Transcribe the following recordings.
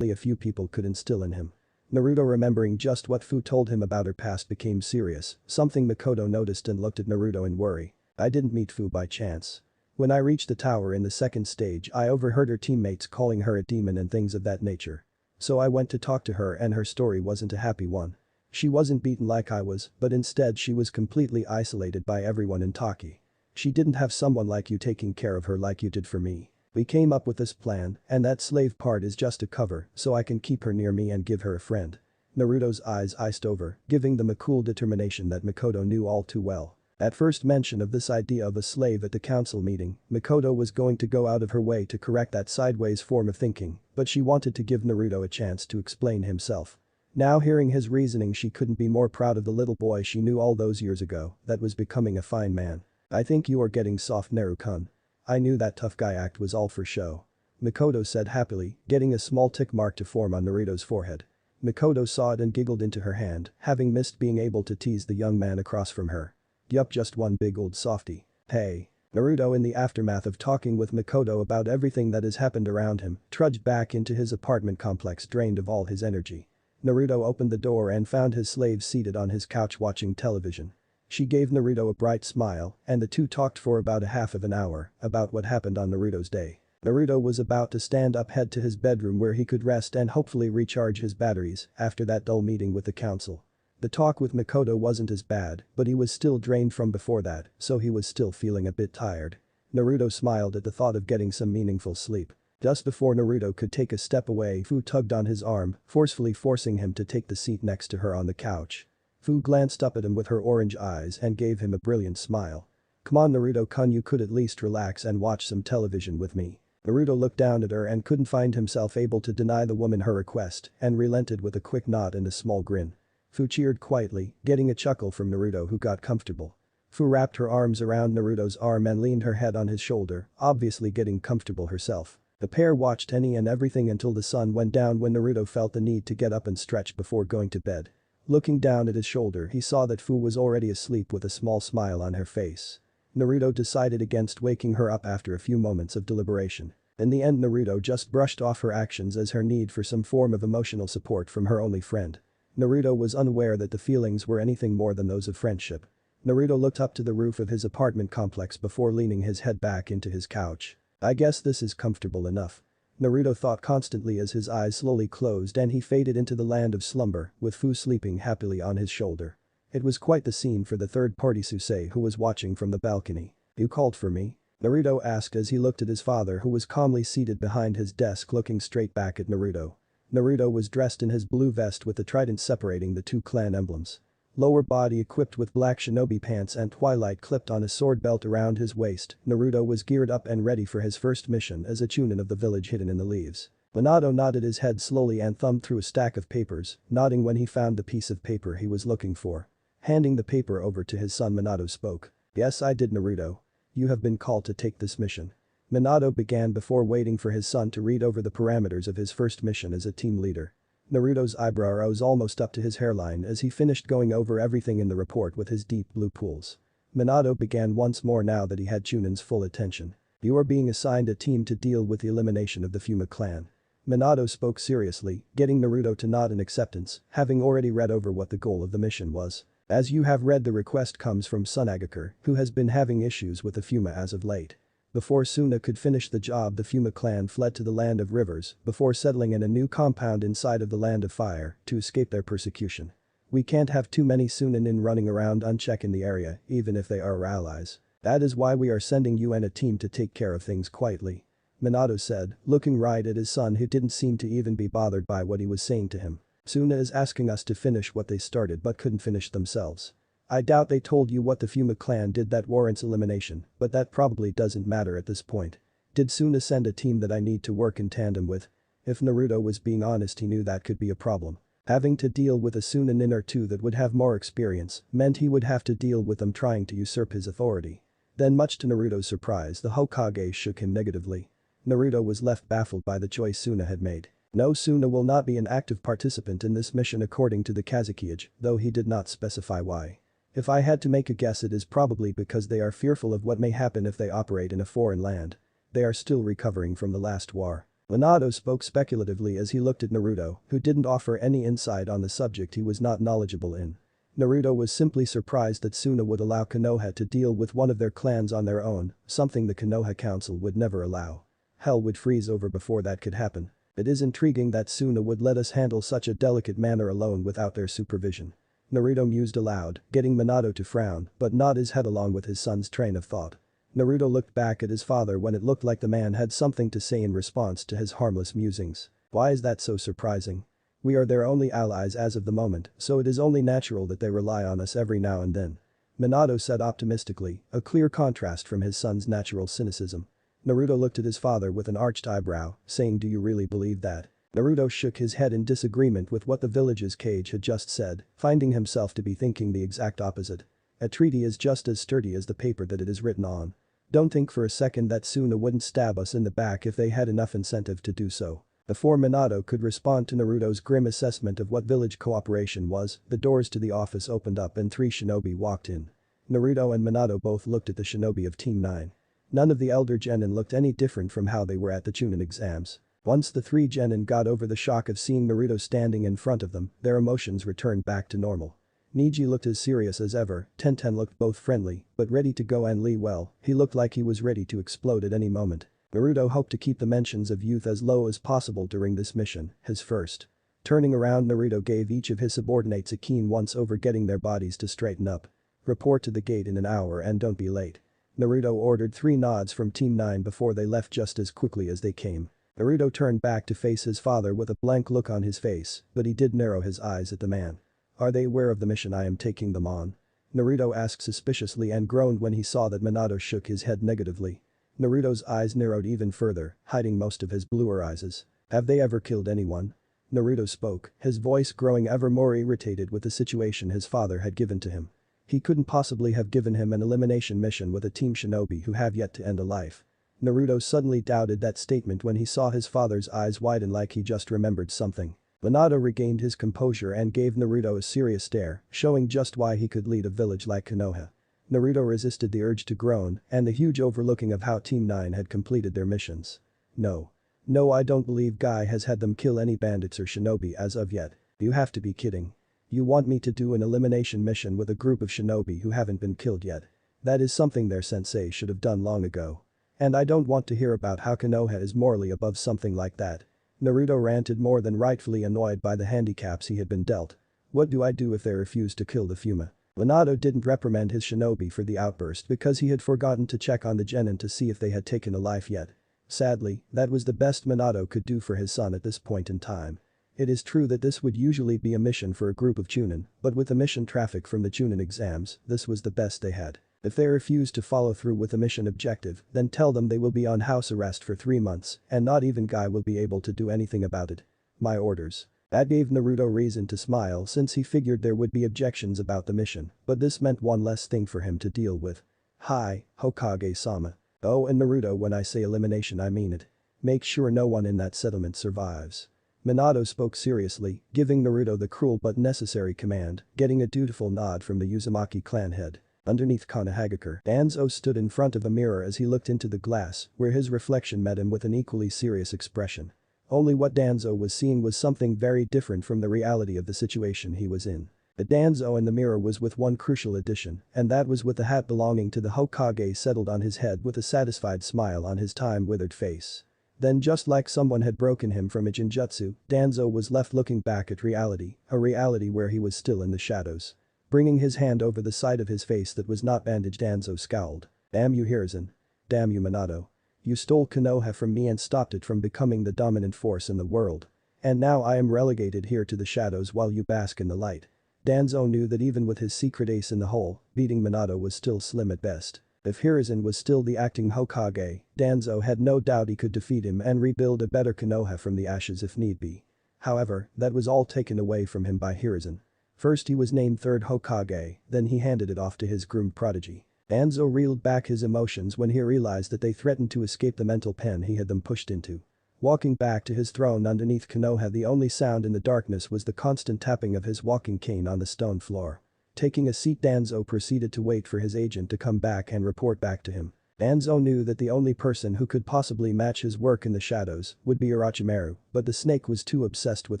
only a few people could instill in him. Naruto, remembering just what Fu told him about her past, became serious, something Makoto noticed and looked at Naruto in worry. I didn't meet Fu by chance. When I reached the tower in the second stage, I overheard her teammates calling her a demon and things of that nature. So I went to talk to her, and her story wasn't a happy one. She wasn't beaten like I was, but instead she was completely isolated by everyone in Taki. She didn't have someone like you taking care of her like you did for me. We came up with this plan, and that slave part is just a cover so I can keep her near me and give her a friend. Naruto's eyes iced over, giving them a cool determination that Makoto knew all too well. At first mention of this idea of a slave at the council meeting, Makoto was going to go out of her way to correct that sideways form of thinking, but she wanted to give Naruto a chance to explain himself. Now hearing his reasoning, she couldn't be more proud of the little boy she knew all those years ago that was becoming a fine man. I think you are getting soft, Naru-kun. I knew that tough guy act was all for show. Makoto said happily, getting a small tick mark to form on Naruto's forehead. Makoto saw it and giggled into her hand, having missed being able to tease the young man across from her. Yup, just one big old softie. Hey. Naruto, in the aftermath of talking with Makoto about everything that has happened around him, trudged back into his apartment complex drained of all his energy. Naruto opened the door and found his slave seated on his couch watching television. She gave Naruto a bright smile, and the two talked for about a half of an hour about what happened on Naruto's day. Naruto was about to stand up, head to his bedroom where he could rest and hopefully recharge his batteries after that dull meeting with the council. The talk with Makoto wasn't as bad, but he was still drained from before that, so he was still feeling a bit tired. Naruto smiled at the thought of getting some meaningful sleep. Just before Naruto could take a step away, Fu tugged on his arm, forcefully forcing him to take the seat next to her on the couch. Fu glanced up at him with her orange eyes and gave him a brilliant smile. Come on, Naruto-kun, you could at least relax and watch some television with me. Naruto looked down at her and couldn't find himself able to deny the woman her request and relented with a quick nod and a small grin. Fu cheered quietly, getting a chuckle from Naruto, who got comfortable. Fu wrapped her arms around Naruto's arm and leaned her head on his shoulder, obviously getting comfortable herself. The pair watched any and everything until the sun went down, when Naruto felt the need to get up and stretch before going to bed. Looking down at his shoulder, he saw that Fu was already asleep with a small smile on her face. Naruto decided against waking her up after a few moments of deliberation. In the end, Naruto just brushed off her actions as her need for some form of emotional support from her only friend. Naruto was unaware that the feelings were anything more than those of friendship. Naruto looked up to the roof of his apartment complex before leaning his head back into his couch. I guess this is comfortable enough. Naruto thought constantly as his eyes slowly closed and he faded into the land of slumber, with Fu sleeping happily on his shoulder. It was quite the scene for the third-party Susei, who was watching from the balcony. You called for me? Naruto asked as he looked at his father, who was calmly seated behind his desk looking straight back at Naruto. Naruto was dressed in his blue vest with the trident separating the two clan emblems. Lower body equipped with black shinobi pants and twilight clipped on a sword belt around his waist, Naruto was geared up and ready for his first mission as a chunin of the village hidden in the leaves. Minato nodded his head slowly and thumbed through a stack of papers, nodding when he found the piece of paper he was looking for. Handing the paper over to his son, Minato spoke. Yes, I did, Naruto. You have been called to take this mission. Minato began before waiting for his son to read over the parameters of his first mission as a team leader. Naruto's eyebrow rose almost up to his hairline as he finished going over everything in the report with his deep blue pools. Minato began once more now that he had Chunin's full attention. You are being assigned a team to deal with the elimination of the Fuma clan. Minato spoke seriously, getting Naruto to nod in acceptance, having already read over what the goal of the mission was. As you have read, the request comes from Tsunagakure, who has been having issues with the Fuma as of late. Before Suna could finish the job, the Fuma clan fled to the Land of Rivers before settling in a new compound inside of the Land of Fire to escape their persecution. We can't have too many Sunanin running around unchecked in the area, even if they are our allies. That is why we are sending you and a team to take care of things quietly. Minato said, looking right at his son, who didn't seem to even be bothered by what he was saying to him. Suna is asking us to finish what they started but couldn't finish themselves. I doubt they told you what the Fuma clan did that warrants elimination, but that probably doesn't matter at this point. Did Suna send a team that I need to work in tandem with? If Naruto was being honest, he knew that could be a problem. Having to deal with a Sunanin or two that would have more experience meant he would have to deal with them trying to usurp his authority. Then, much to Naruto's surprise, the Hokage shook him negatively. Naruto was left baffled by the choice Suna had made. No, Suna will not be an active participant in this mission according to the Kazekage, though he did not specify why. If I had to make a guess, it is probably because they are fearful of what may happen if they operate in a foreign land. They are still recovering from the last war. Minato spoke speculatively as he looked at Naruto, who didn't offer any insight on the subject he was not knowledgeable in. Naruto was simply surprised that Suna would allow Konoha to deal with one of their clans on their own, something the Konoha Council would never allow. Hell would freeze over before that could happen. It is intriguing that Suna would let us handle such a delicate matter alone without their supervision. Naruto mused aloud, getting Minato to frown, but nod his head along with his son's train of thought. Naruto looked back at his father when it looked like the man had something to say in response to his harmless musings. Why is that so surprising? We are their only allies as of the moment, so it is only natural that they rely on us every now and then. Minato said optimistically, a clear contrast from his son's natural cynicism. Naruto looked at his father with an arched eyebrow, saying, "Do you really believe that?" Naruto shook his head in disagreement with what the village's cage had just said, finding himself to be thinking the exact opposite. A treaty is just as sturdy as the paper that it is written on. Don't think for a second that Suna wouldn't stab us in the back if they had enough incentive to do so. Before Minato could respond to Naruto's grim assessment of what village cooperation was, the doors to the office opened up and 3 shinobi walked in. Naruto and Minato both looked at the shinobi of Team 9. None of the elder genin looked any different from how they were at the Chunin exams. Once the 3 genin got over the shock of seeing Naruto standing in front of them, their emotions returned back to normal. Neji looked as serious as ever, Tenten looked both friendly, but ready to go, and Lee, well, he looked like he was ready to explode at any moment. Naruto hoped to keep the mentions of youth as low as possible during this mission, his first. Turning around, Naruto gave each of his subordinates a keen once over, getting their bodies to straighten up. Report to the gate in an hour and don't be late. Naruto ordered 3 nods from Team 9 before they left just as quickly as they came. Naruto turned back to face his father with a blank look on his face, but he did narrow his eyes at the man. Are they aware of the mission I am taking them on? Naruto asked suspiciously and groaned when he saw that Minato shook his head negatively. Naruto's eyes narrowed even further, hiding most of his bluer eyes. Have they ever killed anyone? Naruto spoke, his voice growing ever more irritated with the situation his father had given to him. He couldn't possibly have given him an elimination mission with a team shinobi who have yet to end a life. Naruto suddenly doubted that statement when he saw his father's eyes widen like he just remembered something. Minato regained his composure and gave Naruto a serious stare, showing just why he could lead a village like Konoha. Naruto resisted the urge to groan and the huge overlooking of how Team 9 had completed their missions. No. No, I don't believe Guy has had them kill any bandits or shinobi as of yet. You have to be kidding. You want me to do an elimination mission with a group of shinobi who haven't been killed yet? That is something their sensei should have done long ago. And I don't want to hear about how Konoha is morally above something like that. Naruto ranted, more than rightfully annoyed by the handicaps he had been dealt. What do I do if they refuse to kill the Fuma? Minato didn't reprimand his shinobi for the outburst because he had forgotten to check on the genin to see if they had taken a life yet. Sadly, that was the best Minato could do for his son at this point in time. It is true that this would usually be a mission for a group of Chunin, but with the mission traffic from the Chunin exams, this was the best they had. If they refuse to follow through with the mission objective, then tell them they will be on house arrest for 3 months, and not even Guy will be able to do anything about it. My orders. That gave Naruto reason to smile since he figured there would be objections about the mission, but this meant one less thing for him to deal with. Hi, Hokage-sama. Oh, and Naruto, when I say elimination I mean it. Make sure no one in that settlement survives. Minato spoke seriously, giving Naruto the cruel but necessary command, getting a dutiful nod from the Uzumaki clan head. Underneath Konohagakure, Danzo stood in front of a mirror as he looked into the glass, where his reflection met him with an equally serious expression. Only what Danzo was seeing was something very different from the reality of the situation he was in. The Danzo in the mirror was with one crucial addition, and that was with the hat belonging to the Hokage settled on his head with a satisfied smile on his time-withered face. Then, just like someone had broken him from a genjutsu, Danzo was left looking back at reality, a reality where he was still in the shadows. Bringing his hand over the side of his face that was not bandaged, Danzo scowled. Damn you, Hiruzen. Damn you, Minato. You stole Konoha from me and stopped it from becoming the dominant force in the world. And now I am relegated here to the shadows while you bask in the light. Danzo knew that even with his secret ace in the hole, beating Minato was still slim at best. If Hiruzen was still the acting Hokage, Danzo had no doubt he could defeat him and rebuild a better Konoha from the ashes if need be. However, that was all taken away from him by Hiruzen. First he was named third Hokage, then he handed it off to his groomed prodigy. Danzo reeled back his emotions when he realized that they threatened to escape the mental pen he had them pushed into. Walking back to his throne underneath Konoha, the only sound in the darkness was the constant tapping of his walking cane on the stone floor. Taking a seat, Danzo proceeded to wait for his agent to come back and report back to him. Danzo knew that the only person who could possibly match his work in the shadows would be Orochimaru, but the snake was too obsessed with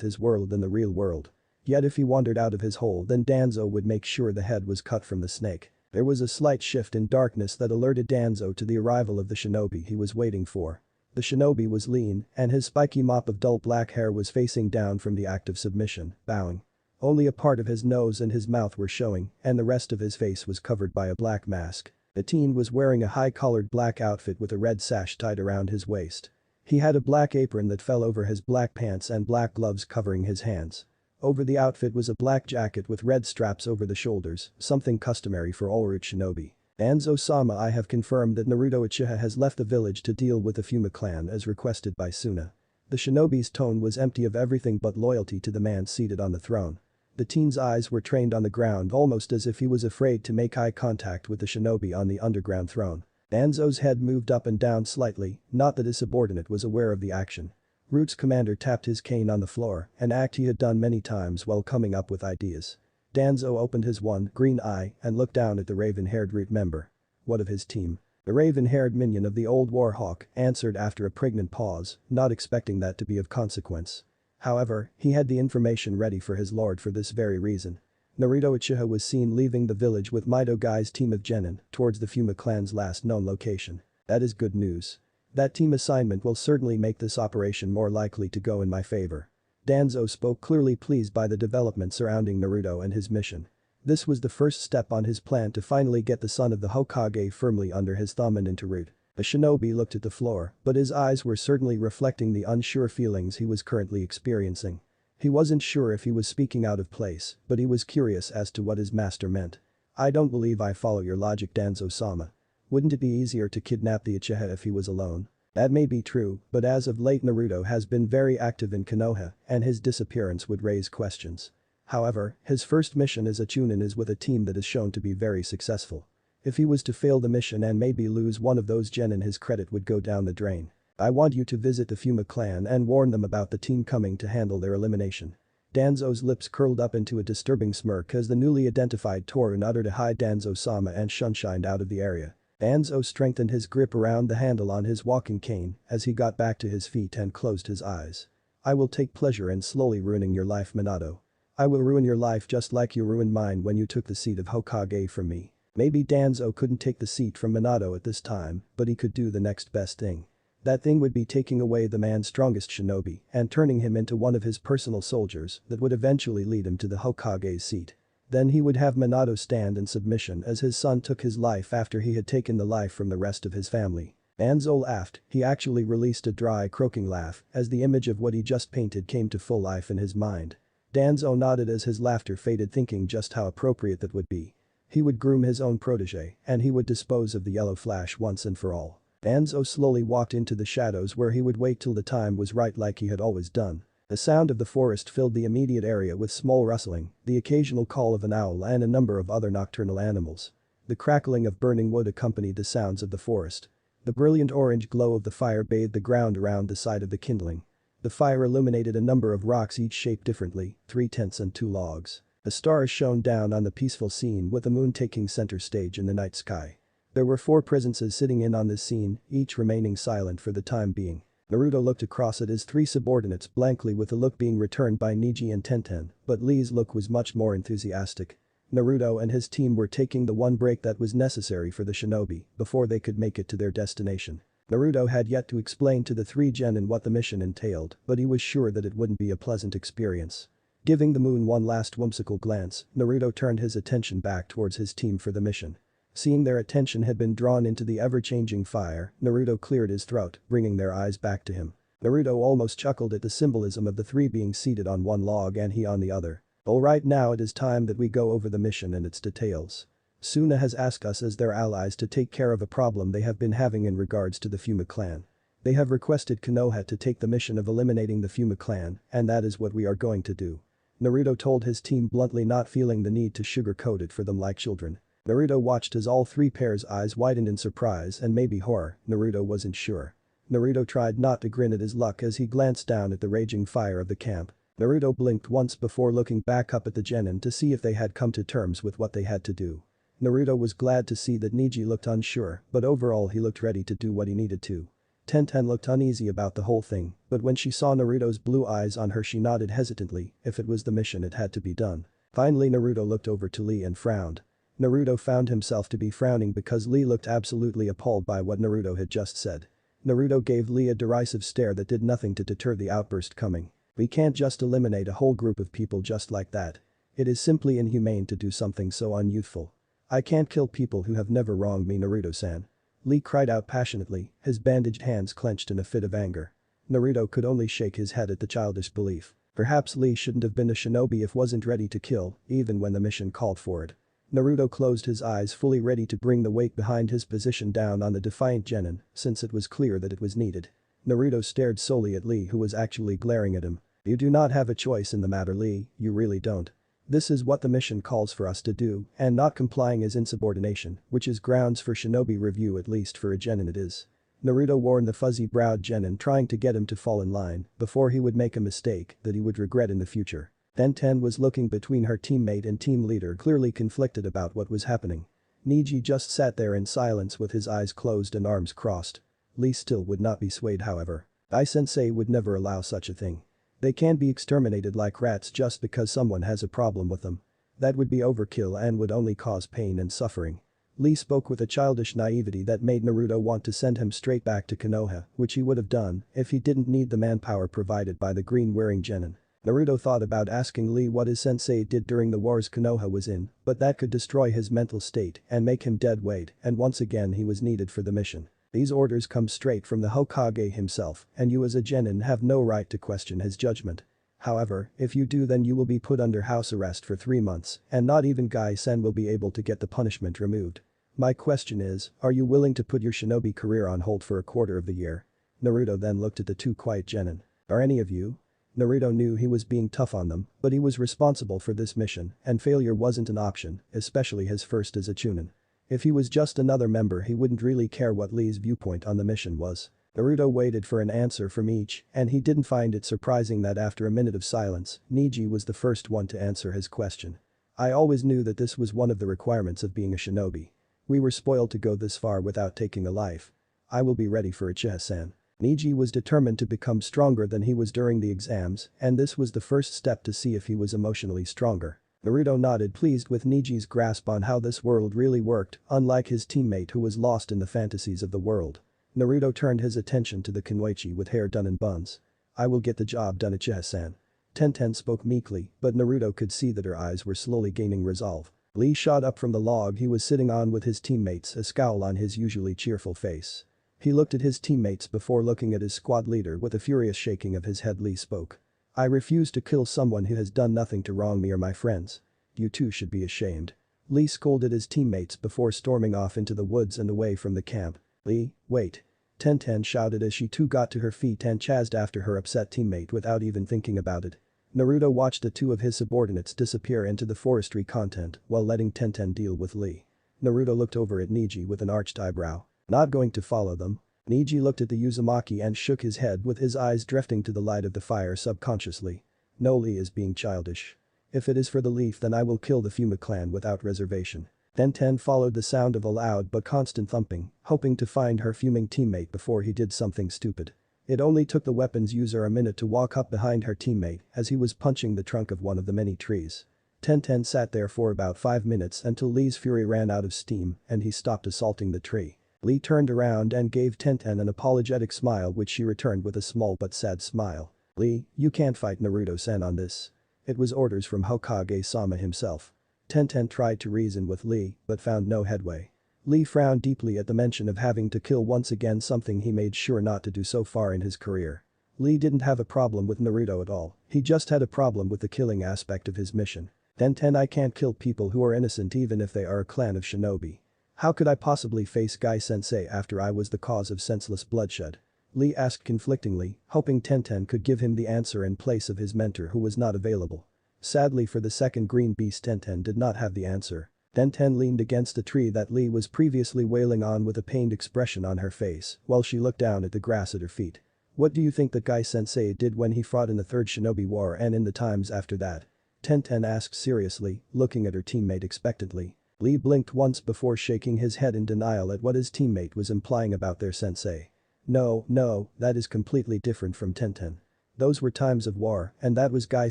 his world and the real world. Yet if he wandered out of his hole, then Danzo would make sure the head was cut from the snake. There was a slight shift in darkness that alerted Danzo to the arrival of the shinobi he was waiting for. The shinobi was lean, and his spiky mop of dull black hair was facing down from the act of submission, bowing. Only a part of his nose and his mouth were showing, and the rest of his face was covered by a black mask. The teen was wearing a high-collared black outfit with a red sash tied around his waist. He had a black apron that fell over his black pants and black gloves covering his hands. Over the outfit was a black jacket with red straps over the shoulders, something customary for all root shinobi. Danzo-sama, I have confirmed that Naruto Uchiha has left the village to deal with the Fuma clan as requested by Suna. The shinobi's tone was empty of everything but loyalty to the man seated on the throne. The teen's eyes were trained on the ground almost as if he was afraid to make eye contact with the shinobi on the underground throne. Danzo's head moved up and down slightly, not that his subordinate was aware of the action. Root's commander tapped his cane on the floor, an act he had done many times while coming up with ideas. Danzo opened his one green eye and looked down at the raven-haired Root member. What of his team? The raven-haired minion of the old Warhawk answered after a pregnant pause, not expecting that to be of consequence. However, he had the information ready for his lord for this very reason. Naruto Uchiha was seen leaving the village with Mido Gai's team of genin towards the Fuma clan's last known location. That is good news. That team assignment will certainly make this operation more likely to go in my favor. Danzo spoke clearly pleased by the development surrounding Naruto and his mission. This was the first step on his plan to finally get the son of the Hokage firmly under his thumb and into root. The shinobi looked at the floor, but his eyes were certainly reflecting the unsure feelings he was currently experiencing. He wasn't sure if he was speaking out of place, but he was curious as to what his master meant. I don't believe I follow your logic, Danzo-sama. Wouldn't it be easier to kidnap the Uchiha if he was alone? That may be true, but as of late Naruto has been very active in Konoha, and his disappearance would raise questions. However, his first mission as a Chunin is with a team that is shown to be very successful. If he was to fail the mission and maybe lose one of those genin, his credit would go down the drain. I want you to visit the Fuma clan and warn them about the team coming to handle their elimination. Danzo's lips curled up into a disturbing smirk as the newly identified Torun uttered a hi Danzo-sama and sunshined out of the area. Danzo strengthened his grip around the handle on his walking cane as he got back to his feet and closed his eyes. I will take pleasure in slowly ruining your life, Minato. I will ruin your life just like you ruined mine when you took the seat of Hokage from me. Maybe Danzo couldn't take the seat from Minato at this time, but he could do the next best thing. That thing would be taking away the man's strongest shinobi and turning him into one of his personal soldiers that would eventually lead him to the Hokage's seat. Then he would have Minato stand in submission as his son took his life after he had taken the life from the rest of his family. Danzo laughed, he actually released a dry croaking laugh as the image of what he just painted came to full life in his mind. Danzo nodded as his laughter faded, thinking just how appropriate that would be. He would groom his own protege and he would dispose of the yellow flash once and for all. Danzo slowly walked into the shadows where he would wait till the time was right like he had always done. The sound of the forest filled the immediate area with small rustling, the occasional call of an owl and a number of other nocturnal animals. The crackling of burning wood accompanied the sounds of the forest. The brilliant orange glow of the fire bathed the ground around the side of the kindling. The fire illuminated a number of rocks, each shaped differently, 3 tents and 2 logs. The stars shone down on the peaceful scene with the moon taking center stage in the night sky. There were 4 presences sitting in on this scene, each remaining silent for the time being. Naruto looked across at his 3 subordinates blankly with the look being returned by Neji and Tenten, but Lee's look was much more enthusiastic. Naruto and his team were taking the one break that was necessary for the shinobi before they could make it to their destination. Naruto had yet to explain to the 3 genin what the mission entailed, but he was sure that it wouldn't be a pleasant experience. Giving the moon one last whimsical glance, Naruto turned his attention back towards his team for the mission. Seeing their attention had been drawn into the ever-changing fire, Naruto cleared his throat, bringing their eyes back to him. Naruto almost chuckled at the symbolism of the 3 being seated on one log and he on the other. Alright, now it is time that we go over the mission and its details. Suna has asked us as their allies to take care of a problem they have been having in regards to the Fuma clan. They have requested Konoha to take the mission of eliminating the Fuma clan, and that is what we are going to do. Naruto told his team bluntly, not feeling the need to sugarcoat it for them like children. Naruto watched as all 3 pairs' eyes widened in surprise and maybe horror, Naruto wasn't sure. Naruto tried not to grin at his luck as he glanced down at the raging fire of the camp. Naruto blinked once before looking back up at the genin to see if they had come to terms with what they had to do. Naruto was glad to see that Neji looked unsure, but overall he looked ready to do what he needed to. Tenten looked uneasy about the whole thing, but when she saw Naruto's blue eyes on her she nodded hesitantly. If it was the mission it had to be done. Finally Naruto looked over to Lee and frowned. Naruto found himself to be frowning because Lee looked absolutely appalled by what Naruto had just said. Naruto gave Lee a derisive stare that did nothing to deter the outburst coming. We can't just eliminate a whole group of people just like that. It is simply inhumane to do something so unyouthful. I can't kill people who have never wronged me, Naruto-san. Lee cried out passionately, his bandaged hands clenched in a fit of anger. Naruto could only shake his head at the childish belief. Perhaps Lee shouldn't have been a shinobi if wasn't ready to kill, even when the mission called for it. Naruto closed his eyes, fully ready to bring the weight behind his position down on the defiant genin, since it was clear that it was needed. Naruto stared solely at Lee, who was actually glaring at him. You do not have a choice in the matter, Lee, you really don't. This is what the mission calls for us to do, and not complying is insubordination, which is grounds for shinobi review, at least for a genin it is. Naruto warned the fuzzy-browed genin, trying to get him to fall in line before he would make a mistake that he would regret in the future. Tenten was looking between her teammate and team leader, clearly conflicted about what was happening. Neji just sat there in silence with his eyes closed and arms crossed. Lee still would not be swayed, however. Ai-sensei would never allow such a thing. They can't be exterminated like rats just because someone has a problem with them. That would be overkill and would only cause pain and suffering. Lee spoke with a childish naivety that made Naruto want to send him straight back to Konoha, which he would have done if he didn't need the manpower provided by the green-wearing genin. Naruto thought about asking Lee what his sensei did during the wars Konoha was in, but that could destroy his mental state and make him dead weight, and once again he was needed for the mission. These orders come straight from the Hokage himself, and you as a genin have no right to question his judgment. However, if you do, then you will be put under house arrest for 3 months, and not even Gai-sen will be able to get the punishment removed. My question is, are you willing to put your shinobi career on hold for a quarter of the year? Naruto then looked at the two quiet genin. Are any of you? Naruto knew he was being tough on them, but he was responsible for this mission, and failure wasn't an option, especially his first as a chunin. If he was just another member, he wouldn't really care what Lee's viewpoint on the mission was. Naruto waited for an answer from each, and he didn't find it surprising that after a minute of silence, Neji was the first one to answer his question. I always knew that this was one of the requirements of being a shinobi. We were spoiled to go this far without taking a life. I will be ready for Uchiha-san. Neji was determined to become stronger than he was during the exams, and this was the first step to see if he was emotionally stronger. Naruto nodded, pleased with Neji's grasp on how this world really worked, unlike his teammate who was lost in the fantasies of the world. Naruto turned his attention to the Kunoichi with hair done in buns. I will get the job done, Uchiha-san. Tenten spoke meekly, but Naruto could see that her eyes were slowly gaining resolve. Lee shot up from the log he was sitting on with his teammates, a scowl on his usually cheerful face. He looked at his teammates before looking at his squad leader with a furious shaking of his head. Lee spoke. I refuse to kill someone who has done nothing to wrong me or my friends. You two should be ashamed. Lee scolded his teammates before storming off into the woods and away from the camp. Lee, wait. Tenten shouted as she too got to her feet and chased after her upset teammate without even thinking about it. Naruto watched the two of his subordinates disappear into the forestry content while letting Tenten deal with Lee. Naruto looked over at Neji with an arched eyebrow. Not going to follow them? Neji looked at the Uzumaki and shook his head with his eyes drifting to the light of the fire subconsciously. No, Lee is being childish. If it is for the leaf, then I will kill the Fuma clan without reservation. Tenten followed the sound of a loud but constant thumping, hoping to find her fuming teammate before he did something stupid. It only took the weapons user a minute to walk up behind her teammate as he was punching the trunk of one of the many trees. Tenten sat there for about 5 minutes until Lee's fury ran out of steam and he stopped assaulting the tree. Lee turned around and gave Tenten an apologetic smile, which she returned with a small but sad smile. Lee, you can't fight Naruto-san on this. It was orders from Hokage-sama himself. Tenten tried to reason with Lee but found no headway. Lee frowned deeply at the mention of having to kill once again, something he made sure not to do so far in his career. Lee didn't have a problem with Naruto at all, he just had a problem with the killing aspect of his mission. Tenten, I can't kill people who are innocent even if they are a clan of shinobi. How could I possibly face Gai-sensei after I was the cause of senseless bloodshed? Lee asked conflictingly, hoping Tenten could give him the answer in place of his mentor who was not available. Sadly for the second green beast, Tenten did not have the answer. Tenten leaned against a tree that Lee was previously wailing on with a pained expression on her face while she looked down at the grass at her feet. What do you think that Gai-sensei did when he fought in the Third Shinobi War and in the times after that? Tenten asked seriously, looking at her teammate expectantly. Lee blinked once before shaking his head in denial at what his teammate was implying about their sensei. No, that is completely different from Tenten. Those were times of war, and that was Guy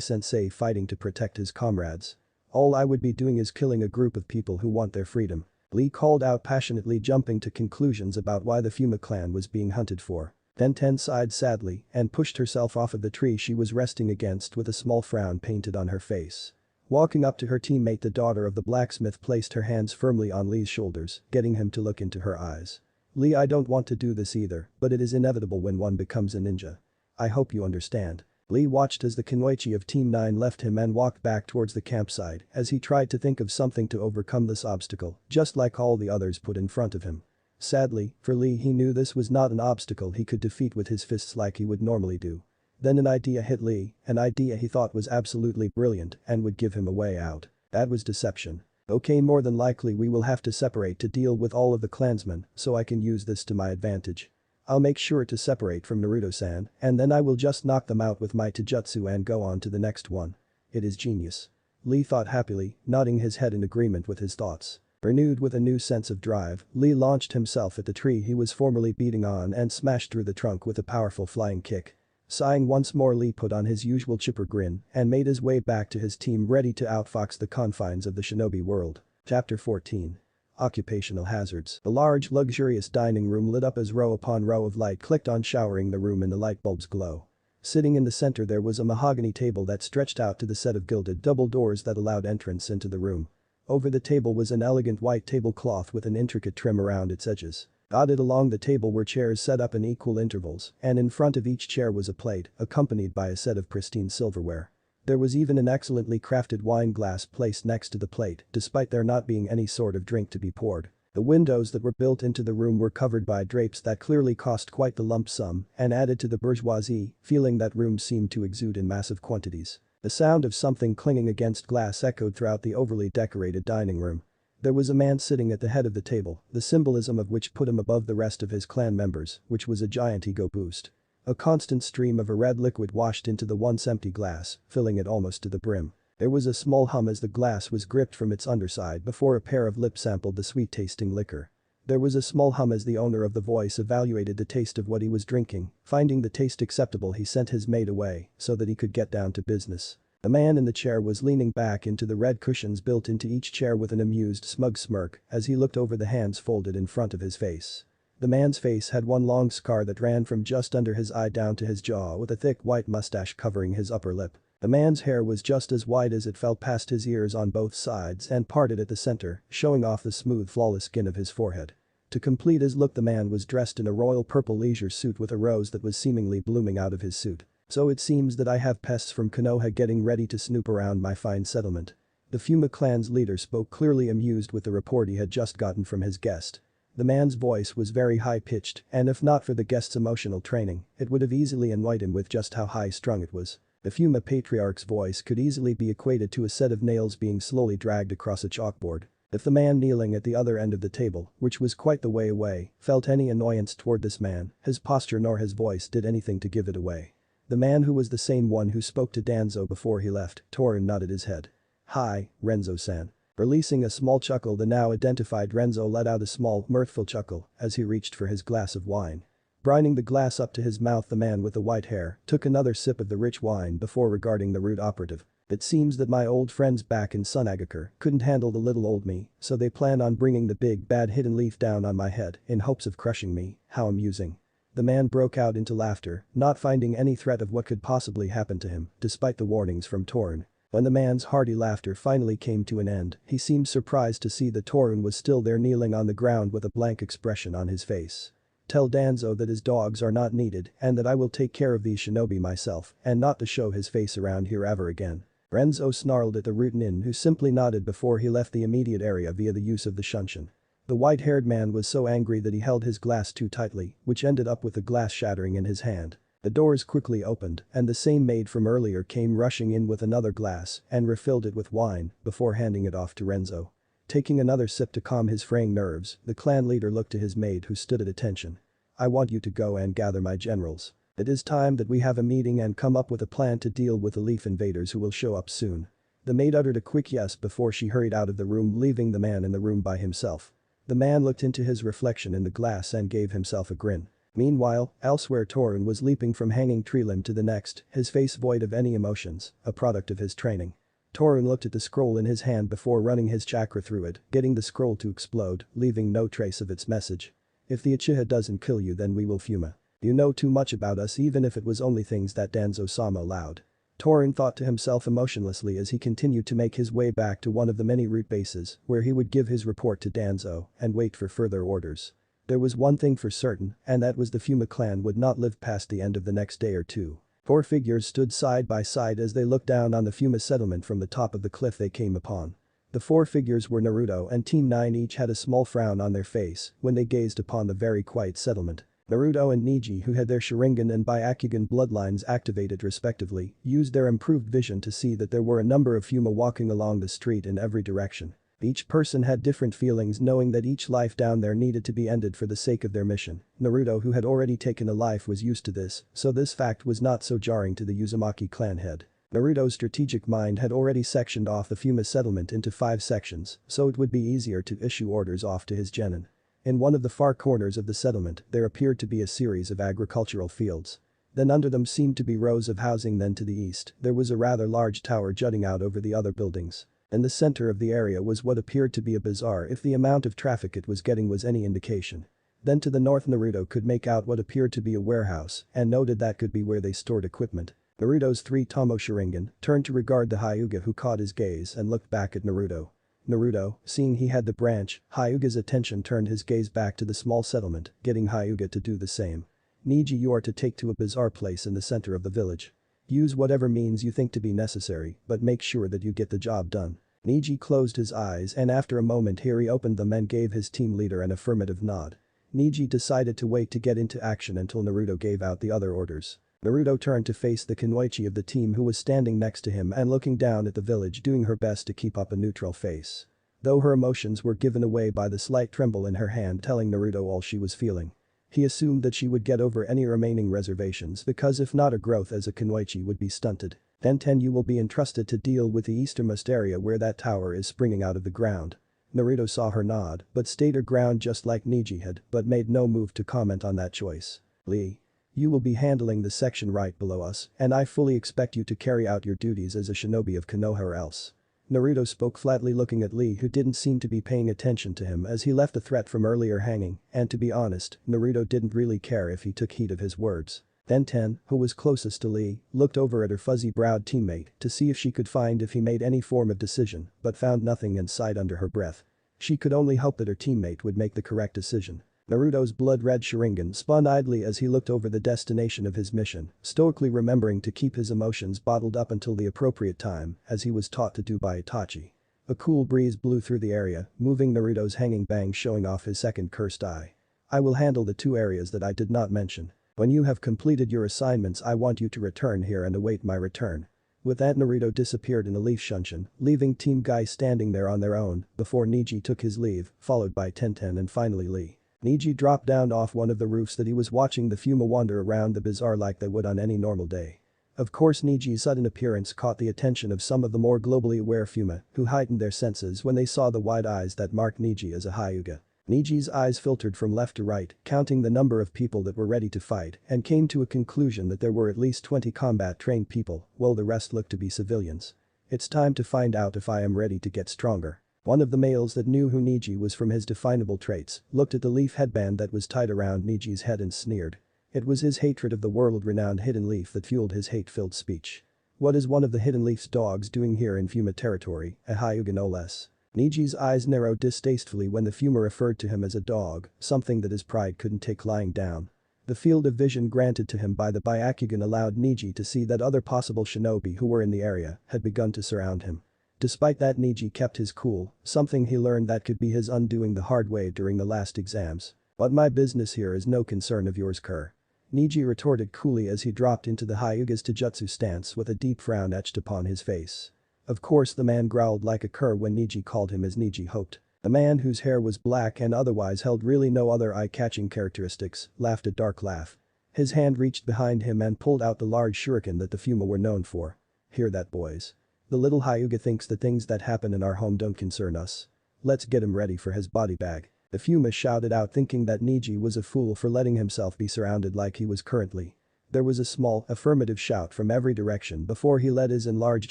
Sensei fighting to protect his comrades. All I would be doing is killing a group of people who want their freedom. Lee called out passionately, jumping to conclusions about why the Fuma clan was being hunted for. Then Ten sighed sadly and pushed herself off of the tree she was resting against with a small frown painted on her face. Walking up to her teammate, the daughter of the blacksmith placed her hands firmly on Lee's shoulders, getting him to look into her eyes. Lee, I don't want to do this either, but it is inevitable when one becomes a ninja. I hope you understand. Lee watched as the Kunoichi of Team 9 left him and walked back towards the campsite as he tried to think of something to overcome this obstacle, just like all the others put in front of him. Sadly, for Lee, he knew this was not an obstacle he could defeat with his fists like he would normally do. Then an idea hit Lee, an idea he thought was absolutely brilliant and would give him a way out. That was deception. Okay, more than likely we will have to separate to deal with all of the clansmen, so I can use this to my advantage. I'll make sure to separate from Naruto-san, and then I will just knock them out with my taijutsu and go on to the next one. It is genius. Lee thought happily, nodding his head in agreement with his thoughts. Renewed with a new sense of drive, Lee launched himself at the tree he was formerly beating on and smashed through the trunk with a powerful flying kick. Sighing once more, Lee put on his usual chipper grin and made his way back to his team, ready to outfox the confines of the shinobi world. Chapter 14. Occupational hazards. The large, luxurious dining room lit up as row upon row of light clicked on, showering the room in the light bulb's glow. Sitting in the center there was a mahogany table that stretched out to the set of gilded double doors that allowed entrance into the room. Over the table was an elegant white tablecloth with an intricate trim around its edges. Dotted along the table were chairs set up in equal intervals, and in front of each chair was a plate, accompanied by a set of pristine silverware. There was even an excellently crafted wine glass placed next to the plate, despite there not being any sort of drink to be poured. The windows that were built into the room were covered by drapes that clearly cost quite the lump sum and added to the bourgeoisie feeling that room seemed to exude in massive quantities. The sound of something clinging against glass echoed throughout the overly decorated dining room. There was a man sitting at the head of the table, the symbolism of which put him above the rest of his clan members, which was a giant ego boost. A constant stream of a red liquid washed into the once empty glass, filling it almost to the brim. There was a small hum as the glass was gripped from its underside before a pair of lips sampled the sweet-tasting liquor. There was a small hum as the owner of the voice evaluated the taste of what he was drinking. Finding the taste acceptable, he sent his maid away so that he could get down to business. The man in the chair was leaning back into the red cushions built into each chair with an amused, smug smirk as he looked over the hands folded in front of his face. The man's face had one long scar that ran from just under his eye down to his jaw, with a thick white mustache covering his upper lip. The man's hair was just as white as it fell past his ears on both sides and parted at the center, showing off the smooth, flawless skin of his forehead. To complete his look, the man was dressed in a royal purple leisure suit with a rose that was seemingly blooming out of his suit. So it seems that I have pests from Konoha getting ready to snoop around my fine settlement. The Fuma clan's leader spoke, clearly amused with the report he had just gotten from his guest. The man's voice was very high-pitched, and if not for the guest's emotional training, it would have easily annoyed him with just how high-strung it was. The Fuma patriarch's voice could easily be equated to a set of nails being slowly dragged across a chalkboard. If the man kneeling at the other end of the table, which was quite the way away, felt any annoyance toward this man, his posture nor his voice did anything to give it away. The man, who was the same one who spoke to Danzo before he left, Torin nodded his head. "Hi, Renzo-san." Releasing a small chuckle, the now identified Renzo let out a small, mirthful chuckle as he reached for his glass of wine. Brining the glass up to his mouth, the man with the white hair took another sip of the rich wine before regarding the rude operative. "It seems that my old friends back in Sunagakure couldn't handle the little old me, so they plan on bringing the big bad hidden leaf down on my head in hopes of crushing me. How amusing." The man broke out into laughter, not finding any threat of what could possibly happen to him, despite the warnings from Torin. When the man's hearty laughter finally came to an end, he seemed surprised to see that Torin was still there, kneeling on the ground with a blank expression on his face. "Tell Danzo that his dogs are not needed and that I will take care of these shinobi myself and not to show his face around here ever again." Renzo snarled at the Rutanin, who simply nodded before he left the immediate area via the use of the shunshin. The white-haired man was so angry that he held his glass too tightly, which ended up with the glass shattering in his hand. The doors quickly opened and the same maid from earlier came rushing in with another glass and refilled it with wine before handing it off to Renzo. Taking another sip to calm his fraying nerves, the clan leader looked to his maid, who stood at attention. "I want you to go and gather my generals. It is time that we have a meeting and come up with a plan to deal with the Leaf invaders who will show up soon." The maid uttered a quick yes before she hurried out of the room, leaving the man in the room by himself. The man looked into his reflection in the glass and gave himself a grin. Meanwhile, elsewhere Torun was leaping from hanging tree limb to the next, his face void of any emotions, a product of his training. Torun looked at the scroll in his hand before running his chakra through it, getting the scroll to explode, leaving no trace of its message. If the Uchiha doesn't kill you, then we will Fuma. You know too much about us, even if it was only things that Danzo-sama allowed. Torun thought to himself emotionlessly as he continued to make his way back to one of the many root bases, where he would give his report to Danzo and wait for further orders. There was one thing for certain, and that was the Fuma clan would not live past the end of the next day or two. 4 figures stood side by side as they looked down on the Fuma settlement from the top of the cliff they came upon. The 4 figures were Naruto and Team 9, each had a small frown on their face when they gazed upon the very quiet settlement. Naruto and Neji, who had their Sharingan and Byakugan bloodlines activated respectively, used their improved vision to see that there were a number of Fuma walking along the street in every direction. Each person had different feelings, knowing that each life down there needed to be ended for the sake of their mission. Naruto, who had already taken a life, was used to this, so this fact was not so jarring to the Uzumaki clan head. Naruto's strategic mind had already sectioned off the Fuma settlement into 5 sections, so it would be easier to issue orders off to his genin. In one of the far corners of the settlement, there appeared to be a series of agricultural fields. Then under them seemed to be rows of housing. Then to the east, there was a rather large tower jutting out over the other buildings. In the center of the area was what appeared to be a bazaar, if the amount of traffic it was getting was any indication. Then to the north, Naruto could make out what appeared to be a warehouse and noted that could be where they stored equipment. Naruto's 3 Tomo Sharingan turned to regard the Hyuga, who caught his gaze and looked back at Naruto. Naruto, seeing he had the branch, Hyuga's attention turned his gaze back to the small settlement, getting Hyuga to do the same. Neji, you are to take to a bazaar place in the center of the village. Use whatever means you think to be necessary, but make sure that you get the job done. Neji closed his eyes and after a moment he opened them and gave his team leader an affirmative nod. Neji decided to wait to get into action until Naruto gave out the other orders. Naruto turned to face the Kunoichi of the team, who was standing next to him and looking down at the village, doing her best to keep up a neutral face. Though her emotions were given away by the slight tremble in her hand telling Naruto all she was feeling. He assumed that she would get over any remaining reservations, because if not, her growth as a Kunoichi would be stunted. Then you will be entrusted to deal with the easternmost area where that tower is springing out of the ground. Naruto saw her nod, but stayed her ground just like Neji had, but made no move to comment on that choice. Lee. You will be handling the section right below us, and I fully expect you to carry out your duties as a shinobi of Konoha or else. Naruto spoke flatly, looking at Lee, who didn't seem to be paying attention to him as he left the threat from earlier hanging, and to be honest, Naruto didn't really care if he took heed of his words. Then Ten, who was closest to Lee, looked over at her fuzzy-browed teammate to see if she could find if he made any form of decision, but found nothing and sighed under her breath. She could only hope that her teammate would make the correct decision. Naruto's blood-red Sharingan spun idly as he looked over the destination of his mission, stoically remembering to keep his emotions bottled up until the appropriate time, as he was taught to do by Itachi. A cool breeze blew through the area, moving Naruto's hanging bang, showing off his second cursed eye. I will handle the 2 areas that I did not mention. When you have completed your assignments, I want you to return here and await my return. With that, Naruto disappeared in a leaf shunshin, leaving Team Guy standing there on their own before Neji took his leave, followed by Tenten and finally Lee. Neji dropped down off one of the roofs that he was watching the Fuma wander around the bazaar like they would on any normal day. Of course, Neji's sudden appearance caught the attention of some of the more globally aware Fuma, who heightened their senses when they saw the wide eyes that marked Neji as a Hyuga. Neji's eyes filtered from left to right, counting the number of people that were ready to fight, and came to a conclusion that there were at least 20 combat-trained people, while the rest looked to be civilians. It's time to find out if I am ready to get stronger. One of the males that knew who Neji was from his definable traits looked at the leaf headband that was tied around Neji's head and sneered. It was his hatred of the world-renowned Hidden Leaf that fueled his hate-filled speech. What is one of the Hidden Leaf's dogs doing here in Fuma territory, a Hyuga no less? Neji's eyes narrowed distastefully when the Fuma referred to him as a dog, something that his pride couldn't take lying down. The field of vision granted to him by the Byakugan allowed Neji to see that other possible shinobi who were in the area had begun to surround him. Despite that, Neji kept his cool, something he learned that could be his undoing the hard way during the last exams. But my business here is no concern of yours, Kerr. Neji retorted coolly as he dropped into the Hyuga's Taijutsu stance with a deep frown etched upon his face. Of course, the man growled like a cur when Neji called him as Neji hoped. The man, whose hair was black and otherwise held really no other eye-catching characteristics, laughed a dark laugh. His hand reached behind him and pulled out the large shuriken that the Fuma were known for. Hear that, boys? The little Hyuga thinks the things that happen in our home don't concern us. Let's get him ready for his body bag. The Fuma shouted out, thinking that Niji was a fool for letting himself be surrounded like he was currently. There was a small, affirmative shout from every direction before he let his enlarged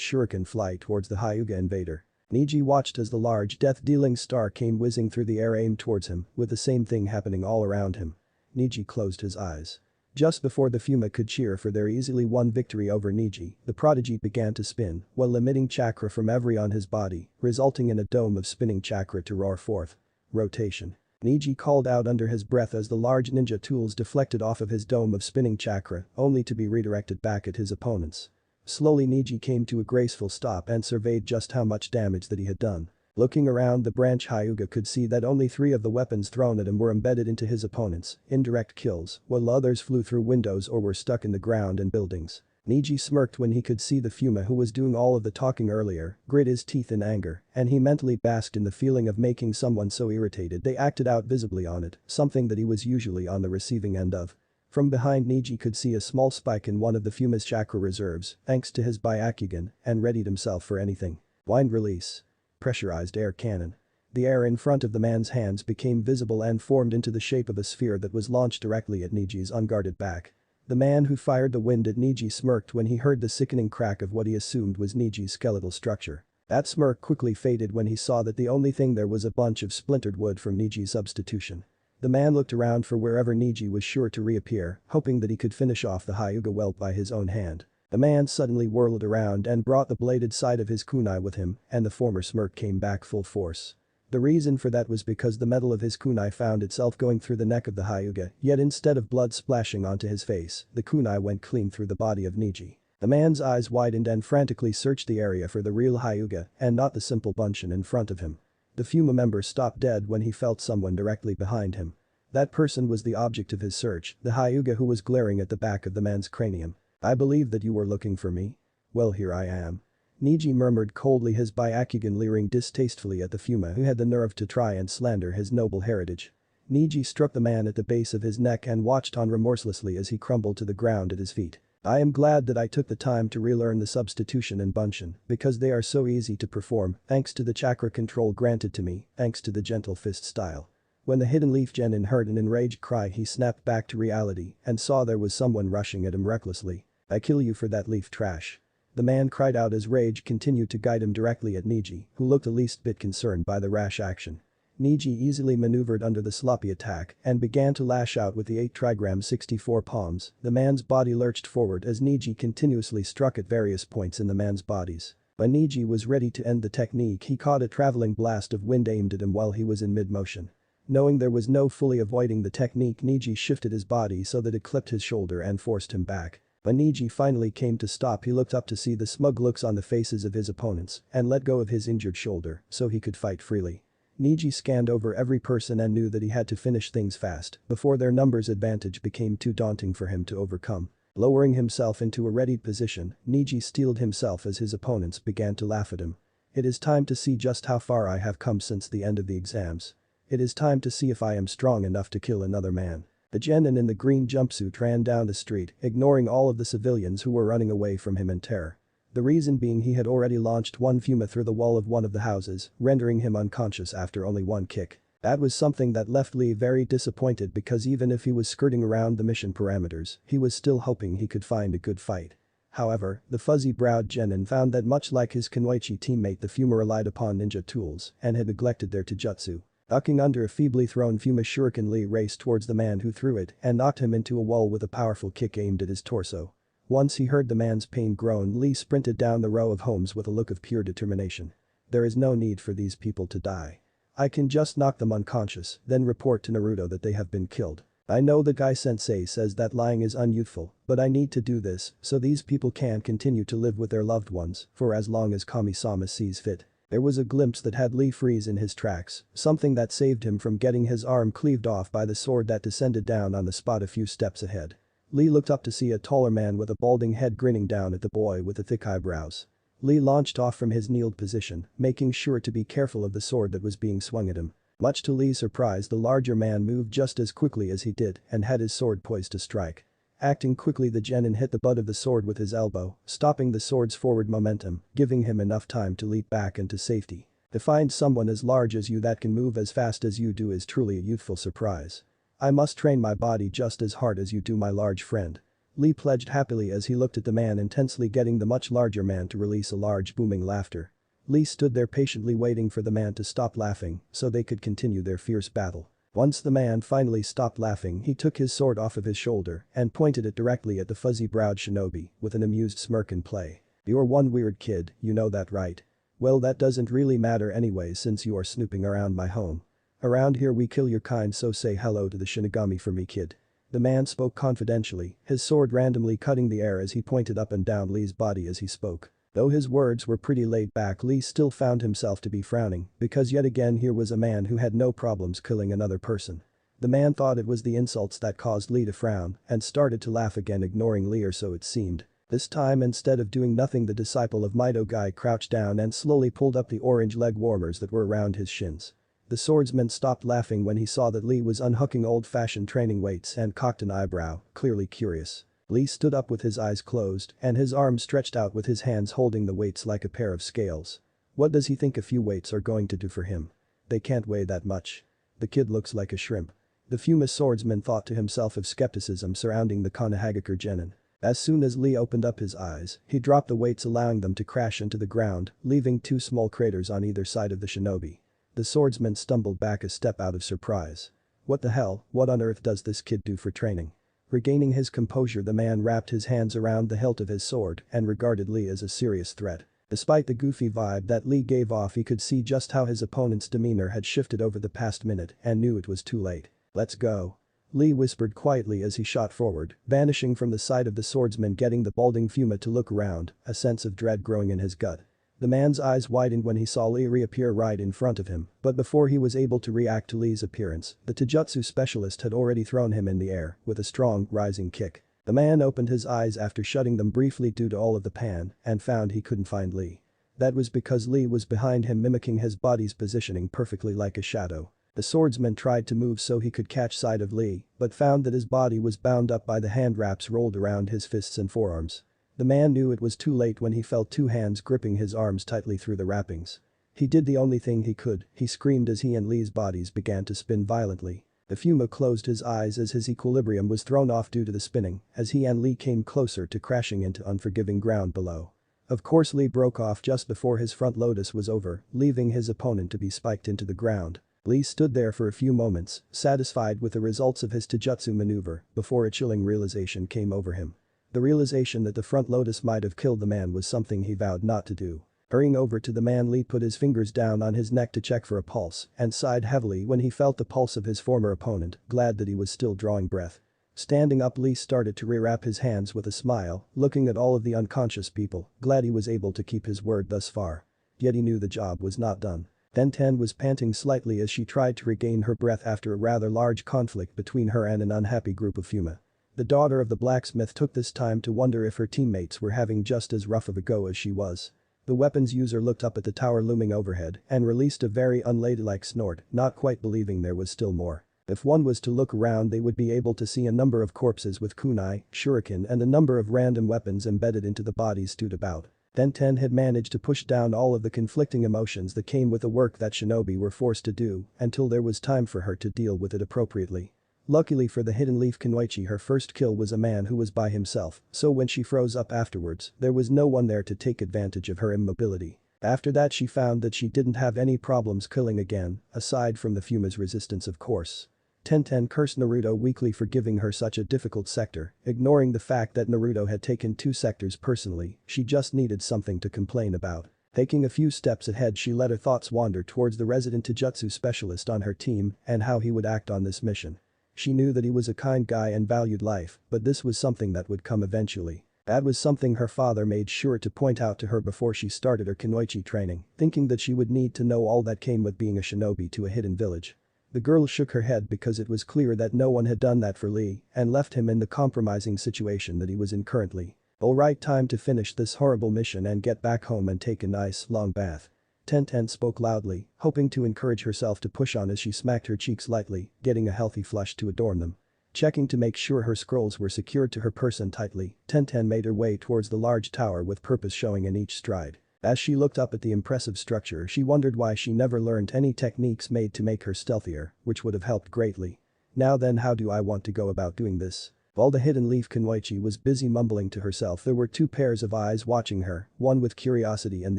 shuriken fly towards the Hyuga invader. Niji watched as the large death-dealing star came whizzing through the air aimed towards him, with the same thing happening all around him. Niji closed his eyes. Just before the Fuma could cheer for their easily won victory over Niji, the prodigy began to spin, while emitting chakra from every on his body, resulting in a dome of spinning chakra to roar forth. Rotation. Niji called out under his breath as the large ninja tools deflected off of his dome of spinning chakra, only to be redirected back at his opponents. Slowly Niji came to a graceful stop and surveyed just how much damage that he had done. Looking around, the branch Hyuga could see that only 3 of the weapons thrown at him were embedded into his opponents, indirect kills, while others flew through windows or were stuck in the ground and buildings. Niji smirked when he could see the Fuma, who was doing all of the talking earlier, grit his teeth in anger, and he mentally basked in the feeling of making someone so irritated they acted out visibly on it, something that he was usually on the receiving end of. From behind, Niji could see a small spike in one of the Fuma's chakra reserves, thanks to his Byakugan, and readied himself for anything. Wind release. Pressurized air cannon. The air in front of the man's hands became visible and formed into the shape of a sphere that was launched directly at Niji's unguarded back. The man who fired the wind at Niji smirked when he heard the sickening crack of what he assumed was Niji's skeletal structure. That smirk quickly faded when he saw that the only thing there was a bunch of splintered wood from Niji's substitution. The man looked around for wherever Niji was sure to reappear, hoping that he could finish off the Hyuga whelp by his own hand. The man suddenly whirled around and brought the bladed side of his kunai with him, and the former smirk came back full force. The reason for that was because the metal of his kunai found itself going through the neck of the Hyuga, yet instead of blood splashing onto his face, the kunai went clean through the body of Niji. The man's eyes widened and frantically searched the area for the real Hyuga and not the simple bunchen in front of him. The Fuma member stopped dead when he felt someone directly behind him. That person was the object of his search, the Hyuga who was glaring at the back of the man's cranium. I believe that you were looking for me. Well, here I am. Niji murmured coldly, his Byakugan leering distastefully at the Fuma who had the nerve to try and slander his noble heritage. Niji struck the man at the base of his neck and watched on remorselessly as he crumbled to the ground at his feet. I am glad that I took the time to relearn the substitution and bunchen, because they are so easy to perform, thanks to the chakra control granted to me, thanks to the gentle fist style. When the hidden leaf genin heard an enraged cry, he snapped back to reality and saw there was someone rushing at him recklessly. I kill you for that leaf trash. The man cried out as rage continued to guide him directly at Niji, who looked the least bit concerned by the rash action. Niji easily maneuvered under the sloppy attack and began to lash out with the 8 trigram 64 palms. The man's body lurched forward as Niji continuously struck at various points in the man's bodies. When Niji was ready to end the technique, he caught a traveling blast of wind aimed at him while he was in mid-motion. Knowing there was no fully avoiding the technique, Niji shifted his body so that it clipped his shoulder and forced him back. When Niji finally came to stop, he looked up to see the smug looks on the faces of his opponents and let go of his injured shoulder so he could fight freely. Niji scanned over every person and knew that he had to finish things fast before their numbers advantage became too daunting for him to overcome. Lowering himself into a readied position, Niji steeled himself as his opponents began to laugh at him. It is time to see just how far I have come since the end of the exams. It is time to see if I am strong enough to kill another man. The genin in the green jumpsuit ran down the street, ignoring all of the civilians who were running away from him in terror. The reason being he had already launched one Fuma through the wall of one of the houses, rendering him unconscious after only one kick. That was something that left Lee very disappointed, because even if he was skirting around the mission parameters, he was still hoping he could find a good fight. However, the fuzzy-browed genin found that much like his Kunoichi teammate, the Fuma relied upon ninja tools and had neglected their taijutsu. Ducking under a feebly thrown Fuma shuriken, Lee raced towards the man who threw it and knocked him into a wall with a powerful kick aimed at his torso. Once he heard the man's pain groan, Lee sprinted down the row of homes with a look of pure determination. There is no need for these people to die. I can just knock them unconscious, then report to Naruto that they have been killed. I know the Gai-sensei says that lying is unyouthful, but I need to do this so these people can continue to live with their loved ones for as long as Kami-sama sees fit. There was a glimpse that had Lee freeze in his tracks, something that saved him from getting his arm cleaved off by the sword that descended down on the spot a few steps ahead. Lee looked up to see a taller man with a balding head grinning down at the boy with the thick eyebrows. Lee launched off from his kneeled position, making sure to be careful of the sword that was being swung at him. Much to Lee's surprise, the larger man moved just as quickly as he did and had his sword poised to strike. Acting quickly, the genin hit the butt of the sword with his elbow, stopping the sword's forward momentum, giving him enough time to leap back into safety. To find someone as large as you that can move as fast as you do is truly a youthful surprise. I must train my body just as hard as you do, my large friend. Lee pledged happily as he looked at the man intensely, getting the much larger man to release a large booming laughter. Lee stood there patiently waiting for the man to stop laughing so they could continue their fierce battle. Once the man finally stopped laughing, he took his sword off of his shoulder and pointed it directly at the fuzzy-browed shinobi with an amused smirk in play. "You're one weird kid, you know that, right? Well, that doesn't really matter anyway since you are snooping around my home. Around here we kill your kind, so say hello to the Shinigami for me, kid." The man spoke confidentially, his sword randomly cutting the air as he pointed up and down Lee's body as he spoke. Though his words were pretty laid back, Lee still found himself to be frowning because yet again here was a man who had no problems killing another person. The man thought it was the insults that caused Lee to frown and started to laugh again, ignoring Lee, or so it seemed. This time, instead of doing nothing, the disciple of Mido Guy crouched down and slowly pulled up the orange leg warmers that were around his shins. The swordsman stopped laughing when he saw that Lee was unhooking old-fashioned training weights and cocked an eyebrow, clearly curious. Lee stood up with his eyes closed and his arms stretched out with his hands holding the weights like a pair of scales. What does he think a few weights are going to do for him? They can't weigh that much. The kid looks like a shrimp. The famous swordsman thought to himself of skepticism surrounding the Konohagakure genin. As soon as Lee opened up his eyes, he dropped the weights, allowing them to crash into the ground, leaving two small craters on either side of the shinobi. The swordsman stumbled back a step out of surprise. What the hell, what on earth does this kid do for training? Regaining his composure, the man wrapped his hands around the hilt of his sword and regarded Lee as a serious threat. Despite the goofy vibe that Lee gave off, he could see just how his opponent's demeanor had shifted over the past minute and knew it was too late. "Let's go." Lee whispered quietly as he shot forward, vanishing from the sight of the swordsman, getting the balding Fuma to look around, a sense of dread growing in his gut. The man's eyes widened when he saw Lee reappear right in front of him, but before he was able to react to Lee's appearance, the Taijutsu specialist had already thrown him in the air with a strong, rising kick. The man opened his eyes after shutting them briefly due to all of the pan and found he couldn't find Lee. That was because Lee was behind him, mimicking his body's positioning perfectly like a shadow. The swordsman tried to move so he could catch sight of Lee, but found that his body was bound up by the hand wraps rolled around his fists and forearms. The man knew it was too late when he felt two hands gripping his arms tightly through the wrappings. He did the only thing he could, he screamed as he and Lee's bodies began to spin violently. The Fuma closed his eyes as his equilibrium was thrown off due to the spinning, as he and Lee came closer to crashing into unforgiving ground below. Of course, Lee broke off just before his front lotus was over, leaving his opponent to be spiked into the ground. Lee stood there for a few moments, satisfied with the results of his taijutsu maneuver, before a chilling realization came over him. The realization that the front lotus might have killed the man was something he vowed not to do. Hurrying over to the man, Lee put his fingers down on his neck to check for a pulse and sighed heavily when he felt the pulse of his former opponent, glad that he was still drawing breath. Standing up, Lee started to rewrap his hands with a smile, looking at all of the unconscious people, glad he was able to keep his word thus far. Yet he knew the job was not done. Ten was panting slightly as she tried to regain her breath after a rather large conflict between her and an unhappy group of Fuma. The daughter of the blacksmith took this time to wonder if her teammates were having just as rough of a go as she was. The weapons user looked up at the tower looming overhead and released a very unladylike snort, not quite believing there was still more. If one was to look around, they would be able to see a number of corpses with kunai, shuriken and a number of random weapons embedded into the bodies stewed about. Ten had managed to push down all of the conflicting emotions that came with the work that shinobi were forced to do until there was time for her to deal with it appropriately. Luckily for the Hidden Leaf Kunoichi, her first kill was a man who was by himself, so when she froze up afterwards, there was no one there to take advantage of her immobility. After that, she found that she didn't have any problems killing again, aside from the Fuma's resistance, of course. Ten cursed Naruto weakly for giving her such a difficult sector, ignoring the fact that Naruto had taken 2 sectors personally. She just needed something to complain about. Taking a few steps ahead, she let her thoughts wander towards the resident taijutsu specialist on her team and how he would act on this mission. She knew that he was a kind guy and valued life, but this was something that would come eventually. That was something her father made sure to point out to her before she started her kunoichi training, thinking that she would need to know all that came with being a shinobi to a hidden village. The girl shook her head because it was clear that no one had done that for Lee and left him in the compromising situation that he was in currently. Alright, time to finish this horrible mission and get back home and take a nice, long bath. Ten spoke loudly, hoping to encourage herself to push on as she smacked her cheeks lightly, getting a healthy flush to adorn them. Checking to make sure her scrolls were secured to her person tightly, Tenten made her way towards the large tower with purpose showing in each stride. As she looked up at the impressive structure, she wondered why she never learned any techniques made to make her stealthier, which would have helped greatly. Now then, how do I want to go about doing this? While the hidden leaf Kunoichi was busy mumbling to herself, there were two pairs of eyes watching her, one with curiosity and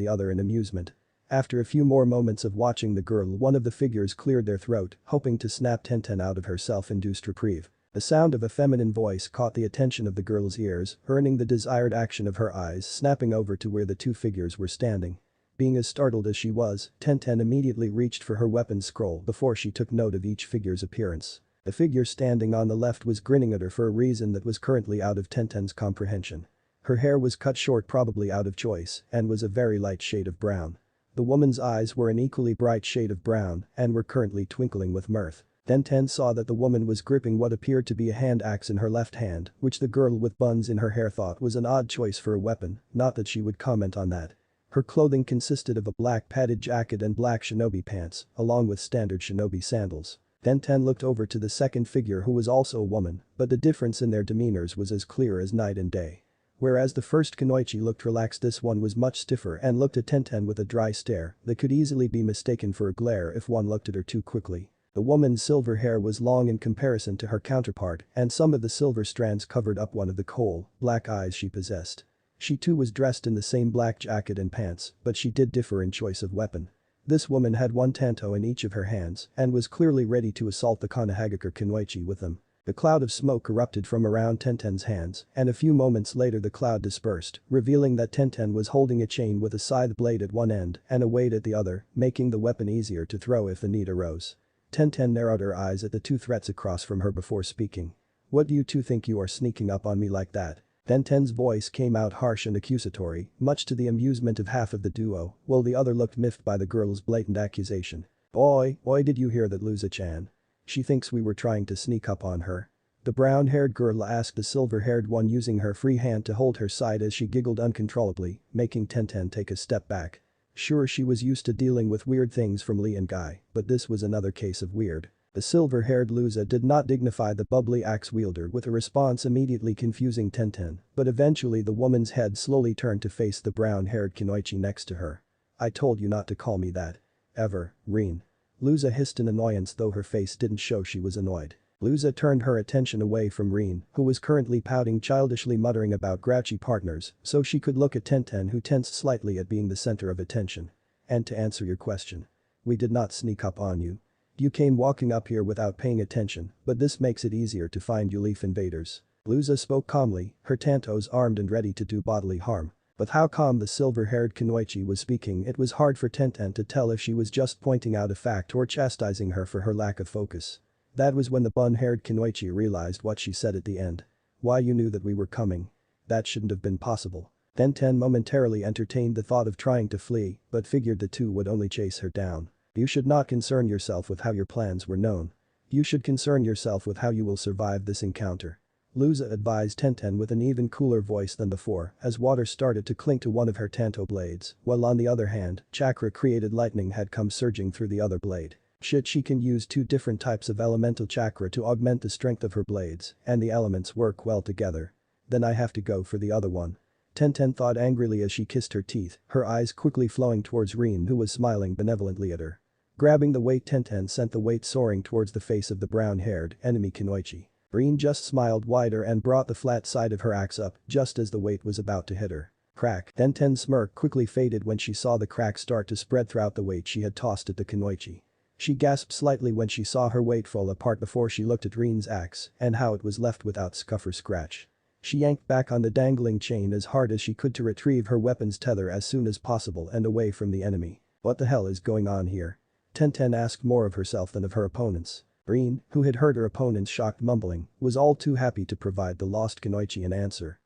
the other in amusement. After a few more moments of watching the girl, one of the figures cleared their throat, hoping to snap Tenten out of her self-induced reprieve. The sound of a feminine voice caught the attention of the girl's ears, earning the desired action of her eyes snapping over to where the two figures were standing. Being as startled as she was, Tenten immediately reached for her weapon scroll before she took note of each figure's appearance. The figure standing on the left was grinning at her for a reason that was currently out of Tenten's comprehension. Her hair was cut short, probably out of choice, and was a very light shade of brown. The woman's eyes were an equally bright shade of brown and were currently twinkling with mirth. Tenten saw that the woman was gripping what appeared to be a hand axe in her left hand, which the girl with buns in her hair thought was an odd choice for a weapon, not that she would comment on that. Her clothing consisted of a black padded jacket and black shinobi pants, along with standard shinobi sandals. Tenten looked over to the second figure, who was also a woman, but the difference in their demeanors was as clear as night and day. Whereas the first Kunoichi looked relaxed, this one was much stiffer and looked at Tenten with a dry stare that could easily be mistaken for a glare if one looked at her too quickly. The woman's silver hair was long in comparison to her counterpart, and some of the silver strands covered up one of the coal-black eyes she possessed. She too was dressed in the same black jacket and pants, but she did differ in choice of weapon. This woman had one tanto in each of her hands and was clearly ready to assault the Konohagakure Kunoichi with them. The cloud of smoke erupted from around Tenten's hands, and a few moments later the cloud dispersed, revealing that Tenten was holding a chain with a scythe blade at one end and a weight at the other, making the weapon easier to throw if the need arose. Tenten narrowed her eyes at the two threats across from her before speaking. "What do you two think you are sneaking up on me like that?" Tenten's voice came out harsh and accusatory, much to the amusement of half of the duo, while the other looked miffed by the girl's blatant accusation. Oi, did you hear that, Luza-chan? She thinks we were trying to sneak up on her." The brown-haired girl asked the silver-haired one, using her free hand to hold her side as she giggled uncontrollably, making Tenten take a step back. Sure, she was used to dealing with weird things from Lee and Guy, but this was another case of weird. The silver-haired Luza did not dignify the bubbly axe wielder with a response, immediately confusing Tenten, but eventually the woman's head slowly turned to face the brown-haired Kunoichi next to her. "I told you not to call me that. Ever, Rin." Luza hissed in annoyance, though her face didn't show she was annoyed. Luza turned her attention away from Rin, who was currently pouting, childishly muttering about grouchy partners, so she could look at Tenten, who tensed slightly at being the center of attention. "And to answer your question, we did not sneak up on you. You came walking up here without paying attention, but this makes it easier to find you leaf invaders." Luza spoke calmly, her tantos armed and ready to do bodily harm. With how calm the silver-haired Kunoichi was speaking, it was hard for Tenten to tell if she was just pointing out a fact or chastising her for her lack of focus. That was when the bun-haired Kunoichi realized what she said at the end. "Why, you knew that we were coming. That shouldn't have been possible." Tenten momentarily entertained the thought of trying to flee, but figured the two would only chase her down. "You should not concern yourself with how your plans were known. You should concern yourself with how you will survive this encounter," Luza advised Tenten with an even cooler voice than before, as water started to cling to one of her tanto blades, while on the other hand, chakra-created lightning had come surging through the other blade. Shit, she can use two different types of elemental chakra to augment the strength of her blades, and the elements work well together. Then I have to go for the other one. Tenten thought angrily as she kissed her teeth, her eyes quickly flowing towards Rin, who was smiling benevolently at her. Grabbing the weight, Tenten sent the weight soaring towards the face of the brown-haired enemy Kunoichi. Rin just smiled wider and brought the flat side of her axe up just as the weight was about to hit her. Crack. Tenten's smirk quickly faded when she saw the crack start to spread throughout the weight she had tossed at the Kunoichi. She gasped slightly when she saw her weight fall apart before she looked at Rin's axe and how it was left without scuff or scratch. She yanked back on the dangling chain as hard as she could to retrieve her weapon's tether as soon as possible and away from the enemy. "What the hell is going on here?" Tenten asked more of herself than of her opponents. Rin, who had heard her opponent's shocked mumbling, was all too happy to provide the lost Kunoichi an answer.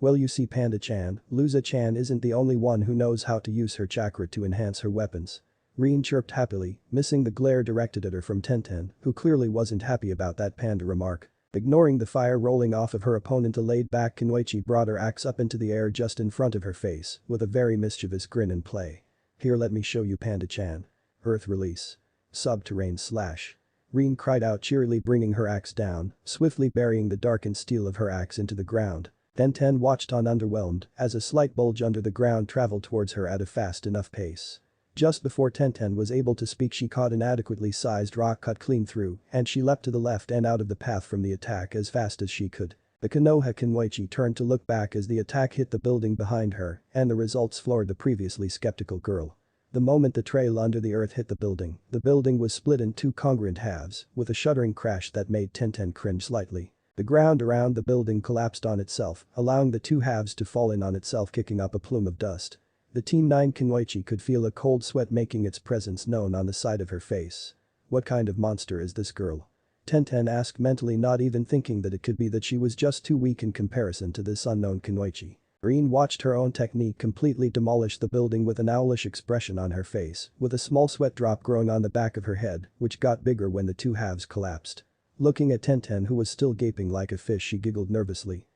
"Well, you see, Panda-chan, Luza-chan isn't the only one who knows how to use her chakra to enhance her weapons." Rin chirped happily, missing the glare directed at her from Tenten, who clearly wasn't happy about that panda remark. Ignoring the fire rolling off of her opponent, a laid-back Kunoichi brought her axe up into the air just in front of her face, with a very mischievous grin in play. "Here, let me show you, Panda-chan. Earth release. Subterrane slash." Rin cried out cheerily, bringing her axe down, swiftly burying the darkened steel of her axe into the ground. Tenten watched on underwhelmed as a slight bulge under the ground traveled towards her at a fast enough pace. Just before Tenten was able to speak, she caught an adequately sized rock cut clean through, and she leapt to the left and out of the path from the attack as fast as she could. The Konoha Kenwaichi turned to look back as the attack hit the building behind her, and the results floored the previously skeptical girl. The moment the trail under the earth hit the building was split in two congruent halves, with a shuddering crash that made Tenten cringe slightly. The ground around the building collapsed on itself, allowing the two halves to fall in on itself, kicking up a plume of dust. The Team 9 Kenwaichi could feel a cold sweat making its presence known on the side of her face. What kind of monster is this girl? Tenten asked mentally, not even thinking that it could be that she was just too weak in comparison to this unknown Kenwaichi. Rin watched her own technique completely demolish the building with an owlish expression on her face, with a small sweat drop growing on the back of her head, which got bigger when the two halves collapsed. Looking at Tenten, who was still gaping like a fish, she giggled nervously.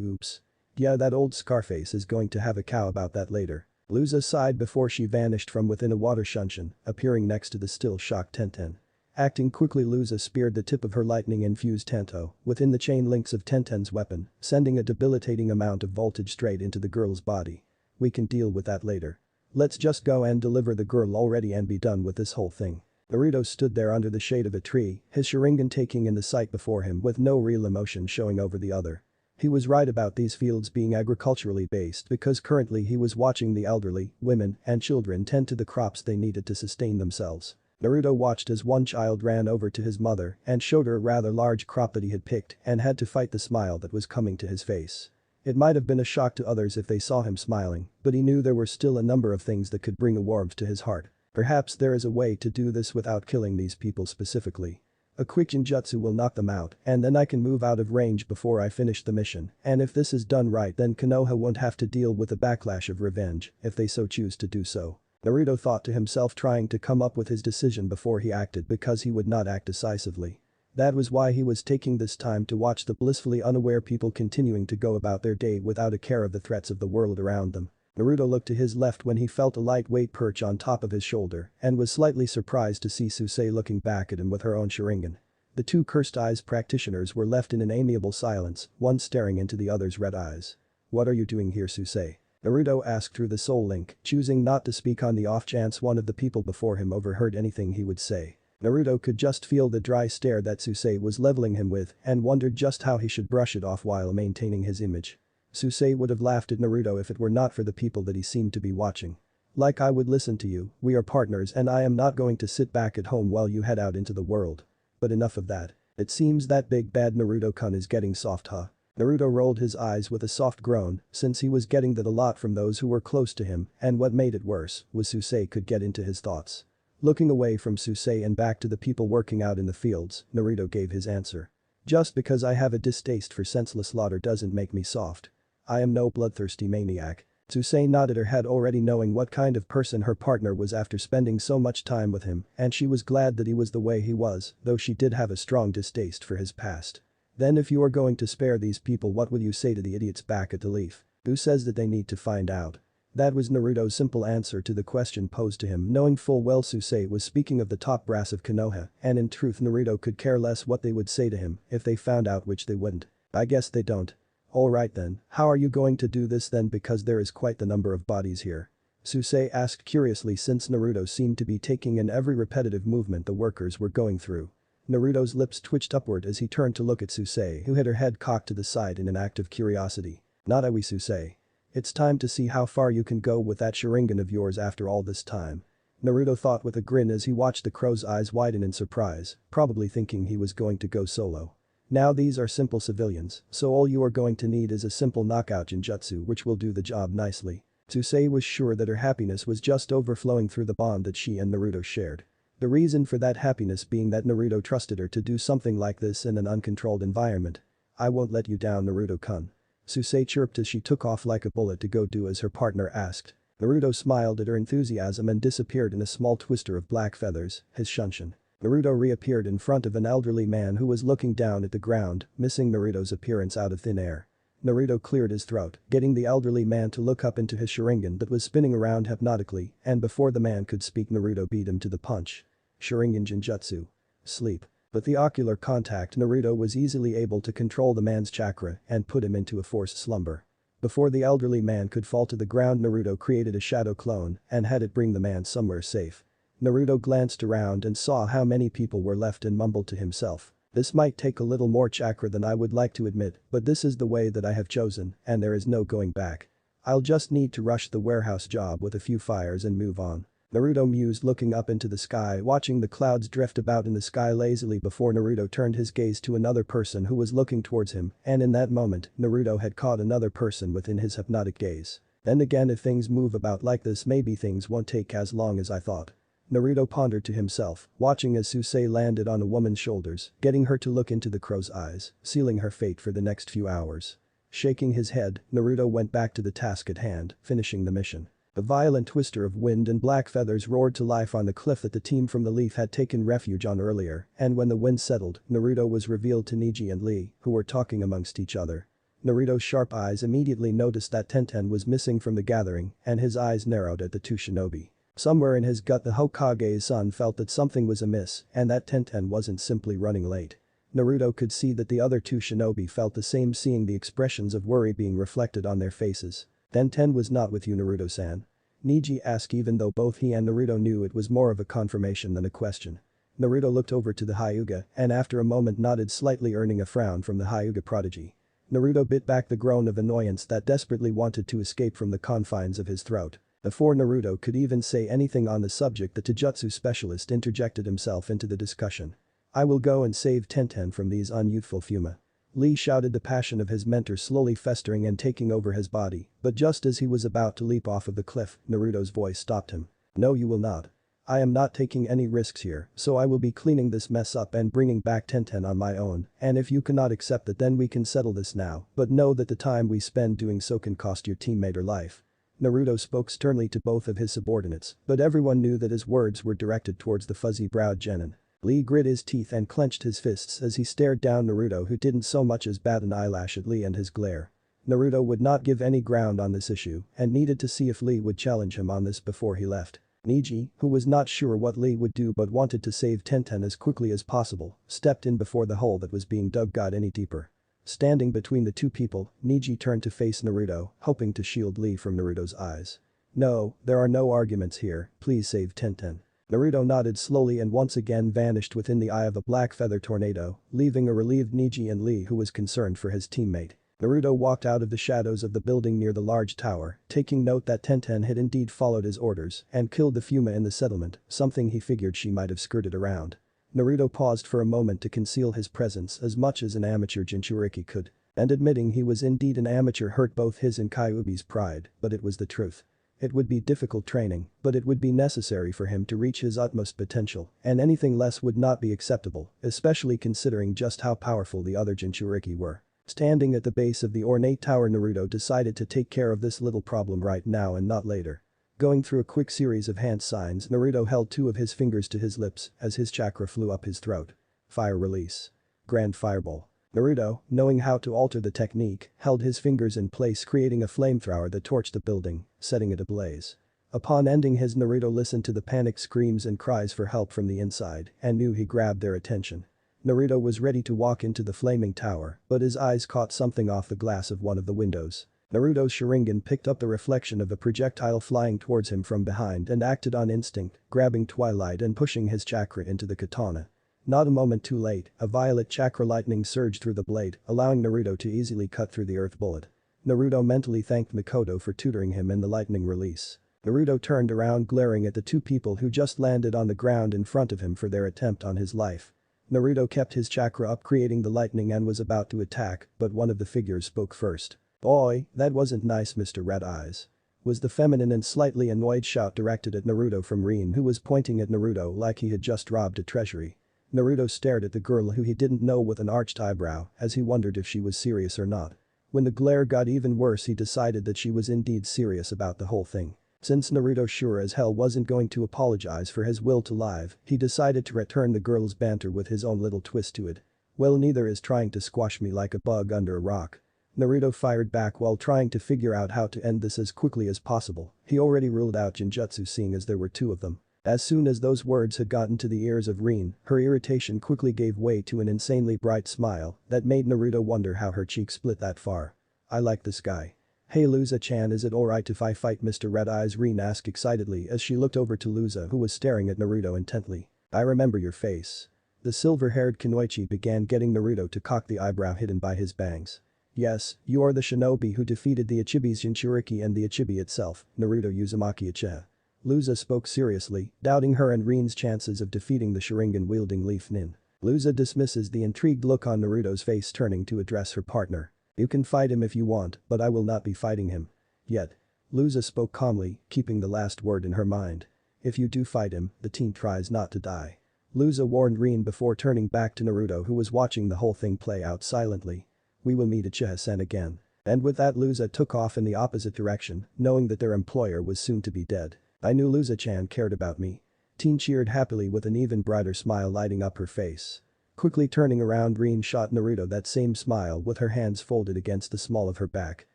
Oops. Yeah, that old Scarface is going to have a cow about that later. Luza sighed before she vanished from within a water shunshin, appearing next to the still shocked Tenten. Acting quickly, Luza speared the tip of her lightning-infused tanto within the chain links of Tenten's weapon, sending a debilitating amount of voltage straight into the girl's body. We can deal with that later. Let's just go and deliver the girl already and be done with this whole thing. Naruto stood there under the shade of a tree, his Sharingan taking in the sight before him with no real emotion showing over the other. He was right about these fields being agriculturally based because currently he was watching the elderly, women, and children tend to the crops they needed to sustain themselves. Naruto watched as one child ran over to his mother and showed her a rather large crop that he had picked and had to fight the smile that was coming to his face. It might have been a shock to others if they saw him smiling, but he knew there were still a number of things that could bring a warmth to his heart. Perhaps there is a way to do this without killing these people specifically. A quick ninjutsu will knock them out, and then I can move out of range before I finish the mission, and if this is done right, then Konoha won't have to deal with a backlash of revenge if they so choose to do so. Naruto thought to himself, trying to come up with his decision before he acted because he would not act decisively. That was why he was taking this time to watch the blissfully unaware people continuing to go about their day without a care of the threats of the world around them. Naruto looked to his left when he felt a lightweight perch on top of his shoulder and was slightly surprised to see Susei looking back at him with her own Sharingan. The two cursed eyes practitioners were left in an amiable silence, one staring into the other's red eyes. "What are you doing here, Susei?" Naruto asked through the soul link, choosing not to speak on the off chance one of the people before him overheard anything he would say. Naruto could just feel the dry stare that Susei was leveling him with and wondered just how he should brush it off while maintaining his image. Susei would have laughed at Naruto if it were not for the people that he seemed to be watching. "Like I would listen to you, we are partners and I am not going to sit back at home while you head out into the world. But enough of that. It seems that big bad Naruto-kun is getting soft, huh?" Naruto rolled his eyes with a soft groan since he was getting that a lot from those who were close to him, and what made it worse was Susei could get into his thoughts. Looking away from Susei and back to the people working out in the fields, Naruto gave his answer. "Just because I have a distaste for senseless slaughter doesn't make me soft. I am no bloodthirsty maniac." Susei nodded her head, already knowing what kind of person her partner was after spending so much time with him, and she was glad that he was the way he was, though she did have a strong distaste for his past. "Then if you are going to spare these people, what will you say to the idiots back at the Leaf? Who says that they need to find out?" That was Naruto's simple answer to the question posed to him, knowing full well Susei was speaking of the top brass of Konoha, and in truth Naruto could care less what they would say to him if they found out, which they wouldn't. "I guess they don't. Alright then, how are you going to do this then, because there is quite the number of bodies here?" Susei asked curiously since Naruto seemed to be taking in every repetitive movement the workers were going through. Naruto's lips twitched upward as he turned to look at Susei, who had her head cocked to the side in an act of curiosity. "Not a wee, Susei. It's time to see how far you can go with that Sharingan of yours after all this time." Naruto thought with a grin as he watched the crow's eyes widen in surprise, probably thinking he was going to go solo. "Now these are simple civilians, so all you are going to need is a simple knockout genjutsu which will do the job nicely." Susei was sure that her happiness was just overflowing through the bond that she and Naruto shared. The reason for that happiness being that Naruto trusted her to do something like this in an uncontrolled environment. "I won't let you down, Naruto-kun." Susei chirped as she took off like a bullet to go do as her partner asked. Naruto smiled at her enthusiasm and disappeared in a small twister of black feathers, his shunshin. Naruto reappeared in front of an elderly man who was looking down at the ground, missing Naruto's appearance out of thin air. Naruto cleared his throat, getting the elderly man to look up into his Sharingan that was spinning around hypnotically, and before the man could speak Naruto beat him to the punch. "Sharingan Genjutsu." sleep. With the ocular contact, Naruto was easily able to control the man's chakra and put him into a forced slumber. Before the elderly man could fall to the ground, Naruto created a shadow clone and had it bring the man somewhere safe. Naruto glanced around and saw how many people were left and mumbled to himself. This might take a little more chakra than I would like to admit, but this is the way that I have chosen and there is no going back. I'll just need to rush the warehouse job with a few fires and move on. Naruto mused, looking up into the sky, watching the clouds drift about in the sky lazily before Naruto turned his gaze to another person who was looking towards him, and in that moment, Naruto had caught another person within his hypnotic gaze. Then again, if things move about like this, maybe things won't take as long as I thought. Naruto pondered to himself, watching as Susei landed on a woman's shoulders, getting her to look into the crow's eyes, sealing her fate for the next few hours. Shaking his head, Naruto went back to the task at hand, finishing the mission. A violent twister of wind and black feathers roared to life on the cliff that the team from the Leaf had taken refuge on earlier, and when the wind settled, Naruto was revealed to Neji and Lee, who were talking amongst each other. Naruto's sharp eyes immediately noticed that Tenten was missing from the gathering, and his eyes narrowed at the two shinobi. Somewhere in his gut, the Hokage's son felt that something was amiss and that Tenten wasn't simply running late. Naruto could see that the other two shinobi felt the same, seeing the expressions of worry being reflected on their faces. Tenten was not with you, Naruto-san? Neji asked, even though both he and Naruto knew it was more of a confirmation than a question. Naruto looked over to the Hyuga and after a moment nodded slightly, earning a frown from the Hyuga prodigy. Naruto bit back the groan of annoyance that desperately wanted to escape from the confines of his throat. Before Naruto could even say anything on the subject, the Taijutsu specialist interjected himself into the discussion. I will go and save Tenten from these unyouthful Fuma. Lee shouted, the passion of his mentor slowly festering and taking over his body, but just as he was about to leap off of the cliff, Naruto's voice stopped him. No, you will not. I am not taking any risks here, so I will be cleaning this mess up and bringing back Tenten on my own, and if you cannot accept it, then we can settle this now, but know that the time we spend doing so can cost your teammate her life. Naruto spoke sternly to both of his subordinates, but everyone knew that his words were directed towards the fuzzy-browed genin. Lee grit his teeth and clenched his fists as he stared down Naruto, who didn't so much as bat an eyelash at Lee and his glare. Naruto would not give any ground on this issue and needed to see if Lee would challenge him on this before he left. Neji, who was not sure what Lee would do but wanted to save Tenten as quickly as possible, stepped in before the hole that was being dug got any deeper. Standing between the two people, Neji turned to face Naruto, hoping to shield Lee from Naruto's eyes. No, there are no arguments here, please save Tenten. Naruto nodded slowly and once again vanished within the eye of a black feather tornado, leaving a relieved Neji and Lee, who was concerned for his teammate. Naruto walked out of the shadows of the building near the large tower, taking note that Tenten had indeed followed his orders and killed the Fuma in the settlement, something he figured she might have skirted around. Naruto paused for a moment to conceal his presence as much as an amateur Jinchuriki could, and admitting he was indeed an amateur hurt both his and Kyuubi's pride, but it was the truth. It would be difficult training, but it would be necessary for him to reach his utmost potential, and anything less would not be acceptable, especially considering just how powerful the other Jinchuriki were. Standing at the base of the ornate tower, Naruto decided to take care of this little problem right now and not later. Going through a quick series of hand signs, Naruto held two of his fingers to his lips as his chakra flew up his throat. Fire release. Grand Fireball. Naruto, knowing how to alter the technique, held his fingers in place, creating a flamethrower that torched the building, setting it ablaze. Upon ending his, Naruto listened to the panicked screams and cries for help from the inside and knew he grabbed their attention. Naruto was ready to walk into the flaming tower, but his eyes caught something off the glass of one of the windows. Naruto's Sharingan picked up the reflection of a projectile flying towards him from behind and acted on instinct, grabbing Twilight and pushing his chakra into the katana. Not a moment too late, a violet chakra lightning surged through the blade, allowing Naruto to easily cut through the earth bullet. Naruto mentally thanked Mikoto for tutoring him in the lightning release. Naruto turned around, glaring at the two people who just landed on the ground in front of him for their attempt on his life. Naruto kept his chakra up, creating the lightning, and was about to attack, but one of the figures spoke first. "Boy, that wasn't nice, Mr. Red Eyes," was the feminine and slightly annoyed shout directed at Naruto from Rin, who was pointing at Naruto like he had just robbed a treasury. Naruto stared at the girl who he didn't know with an arched eyebrow as he wondered if she was serious or not. When the glare got even worse, he decided that she was indeed serious about the whole thing. Since Naruto sure as hell wasn't going to apologize for his will to live, he decided to return the girl's banter with his own little twist to it. "Well, neither is trying to squash me like a bug under a rock." Naruto fired back while trying to figure out how to end this as quickly as possible. He already ruled out Jinjutsu, seeing as there were two of them. As soon as those words had gotten to the ears of Rin, her irritation quickly gave way to an insanely bright smile that made Naruto wonder how her cheek split that far. I like this guy. Hey Luza-chan, is it alright if I fight Mr. Red Eyes? Rin asked excitedly as she looked over to Luza, who was staring at Naruto intently. I remember your face. The silver-haired Kunoichi began getting Naruto to cock the eyebrow hidden by his bangs. Yes, you are the shinobi who defeated the Ichibi's Jinchuriki and the Ichibi itself, Naruto Uzumaki Uchiha. Luza spoke seriously, doubting her and Rin's chances of defeating the Sharingan-wielding Leaf Nin. Luza dismisses the intrigued look on Naruto's face, turning to address her partner. You can fight him if you want, but I will not be fighting him. Yet. Luza spoke calmly, keeping the last word in her mind. If you do fight him, the team tries not to die. Luza warned Rin before turning back to Naruto, who was watching the whole thing play out silently. We will meet Uchiha-sen again. And with that, Luza took off in the opposite direction, knowing that their employer was soon to be dead. I knew Luza-chan cared about me. Teen cheered happily with an even brighter smile lighting up her face. Quickly turning around, Rin shot Naruto that same smile with her hands folded against the small of her back.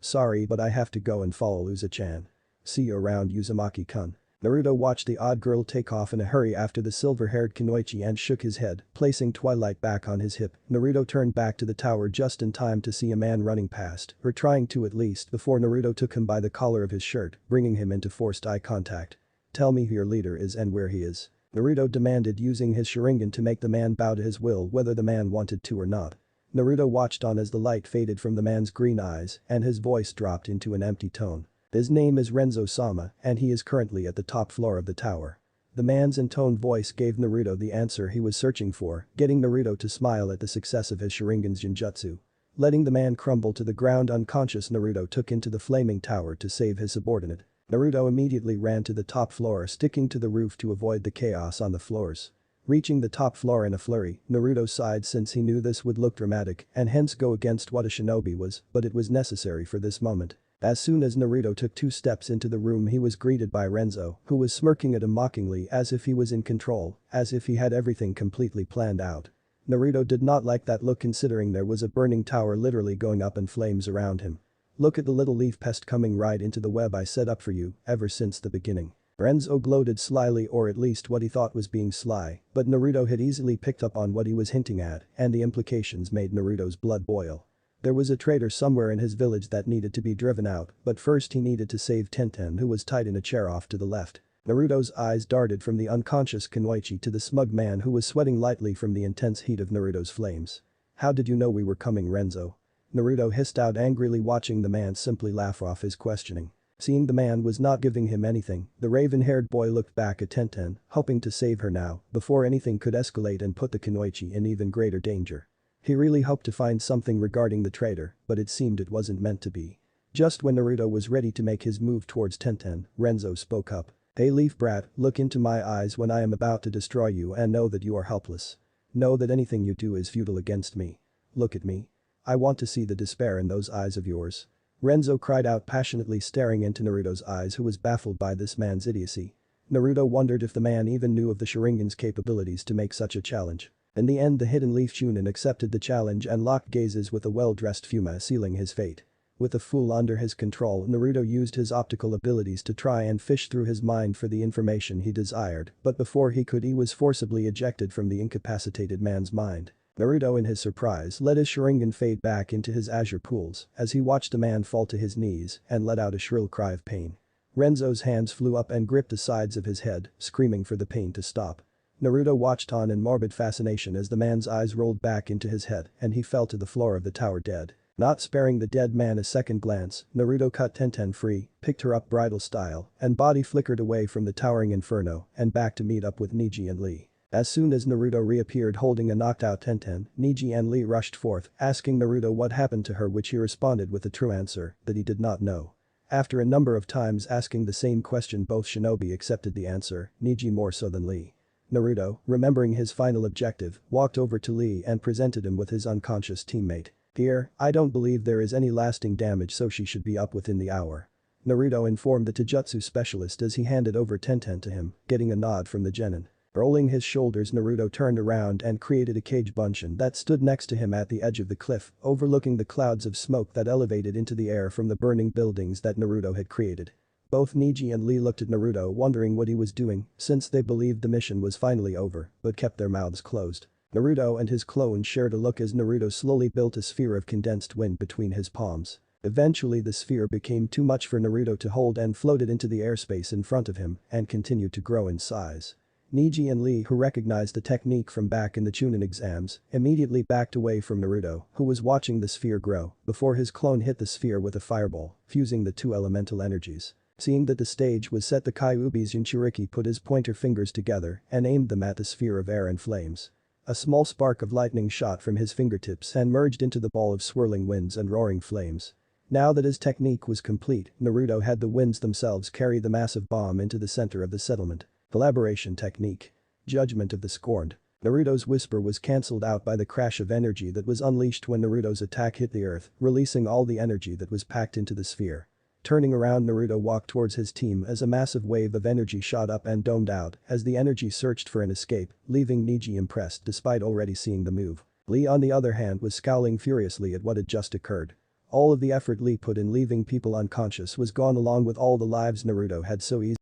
Sorry, but I have to go and follow Luza-chan. See you around, Uzumaki-kun. Naruto watched the odd girl take off in a hurry after the silver-haired Kunoichi and shook his head, placing Twilight back on his hip. Naruto turned back to the tower just in time to see a man running past, or trying to at least, before Naruto took him by the collar of his shirt, bringing him into forced eye contact. Tell me who your leader is and where he is. Naruto demanded, using his Sharingan to make the man bow to his will whether the man wanted to or not. Naruto watched on as the light faded from the man's green eyes and his voice dropped into an empty tone. His name is Renzo-sama, and he is currently at the top floor of the tower. The man's intoned voice gave Naruto the answer he was searching for, getting Naruto to smile at the success of his Sharingan's Jinjutsu. Letting the man crumble to the ground unconscious, Naruto took into the flaming tower to save his subordinate. Naruto immediately ran to the top floor, sticking to the roof to avoid the chaos on the floors. Reaching the top floor in a flurry, Naruto sighed since he knew this would look dramatic and hence go against what a shinobi was, but it was necessary for this moment. As soon as Naruto took 2 steps into the room, he was greeted by Renzo, who was smirking at him mockingly as if he was in control, as if he had everything completely planned out. Naruto did not like that look, considering there was a burning tower literally going up in flames around him. Look at the little leaf pest coming right into the web I set up for you, ever since the beginning. Renzo gloated slyly, or at least what he thought was being sly, but Naruto had easily picked up on what he was hinting at, and the implications made Naruto's blood boil. There was a traitor somewhere in his village that needed to be driven out, but first he needed to save Tenten, who was tied in a chair off to the left. Naruto's eyes darted from the unconscious Kunoichi to the smug man who was sweating lightly from the intense heat of Naruto's flames. How did you know we were coming, Renzo? Naruto hissed out angrily, watching the man simply laugh off his questioning. Seeing the man was not giving him anything, the raven-haired boy looked back at Tenten, hoping to save her now, before anything could escalate and put the Kunoichi in even greater danger. He really hoped to find something regarding the traitor, but it seemed it wasn't meant to be. Just when Naruto was ready to make his move towards Tenten, Renzo spoke up. Hey leaf brat, look into my eyes when I am about to destroy you and know that you are helpless. Know that anything you do is futile against me. Look at me. I want to see the despair in those eyes of yours. Renzo cried out passionately, staring into Naruto's eyes, who was baffled by this man's idiocy. Naruto wondered if the man even knew of the Sharingan's capabilities to make such a challenge. In the end, the hidden leaf Chunin accepted the challenge and locked gazes with a well-dressed Fuma, sealing his fate. With the fool under his control, Naruto used his optical abilities to try and fish through his mind for the information he desired, but before he could, he was forcibly ejected from the incapacitated man's mind. Naruto, in his surprise, let his Sharingan fade back into his azure pools as he watched the man fall to his knees and let out a shrill cry of pain. Renzo's hands flew up and gripped the sides of his head, screaming for the pain to stop. Naruto watched on in morbid fascination as the man's eyes rolled back into his head and he fell to the floor of the tower dead. Not sparing the dead man a second glance, Naruto cut Tenten free, picked her up bridal style, and body flickered away from the towering inferno and back to meet up with Neji and Lee. As soon as Naruto reappeared holding a knocked out Tenten, Neji and Lee rushed forth, asking Naruto what happened to her, which he responded with the true answer, that he did not know. After a number of times asking the same question, both shinobi accepted the answer, Neji more so than Lee. Naruto, remembering his final objective, walked over to Lee and presented him with his unconscious teammate. Here, I don't believe there is any lasting damage, so she should be up within the hour. Naruto informed the Taijutsu specialist as he handed over Tenten to him, getting a nod from the genin. Rolling his shoulders, Naruto turned around and created a cage buncheon that stood next to him at the edge of the cliff, overlooking the clouds of smoke that elevated into the air from the burning buildings that Naruto had created. Both Neji and Lee looked at Naruto wondering what he was doing since they believed the mission was finally over but kept their mouths closed. Naruto and his clone shared a look as Naruto slowly built a sphere of condensed wind between his palms. Eventually the sphere became too much for Naruto to hold and floated into the airspace in front of him and continued to grow in size. Neji and Lee, who recognized the technique from back in the Chunin exams, immediately backed away from Naruto, who was watching the sphere grow before his clone hit the sphere with a fireball, fusing the two elemental energies. Seeing that the stage was set, the Kyuubi's Jinchuriki put his pointer fingers together and aimed them at the sphere of air and flames. A small spark of lightning shot from his fingertips and merged into the ball of swirling winds and roaring flames. Now that his technique was complete, Naruto had the winds themselves carry the massive bomb into the center of the settlement. Collaboration technique. Judgment of the Scorned. Naruto's whisper was cancelled out by the crash of energy that was unleashed when Naruto's attack hit the earth, releasing all the energy that was packed into the sphere. Turning around, Naruto walked towards his team as a massive wave of energy shot up and domed out as the energy searched for an escape, leaving Neji impressed despite already seeing the move. Lee, on the other hand, was scowling furiously at what had just occurred. All of the effort Lee put in leaving people unconscious was gone, along with all the lives Naruto had so easily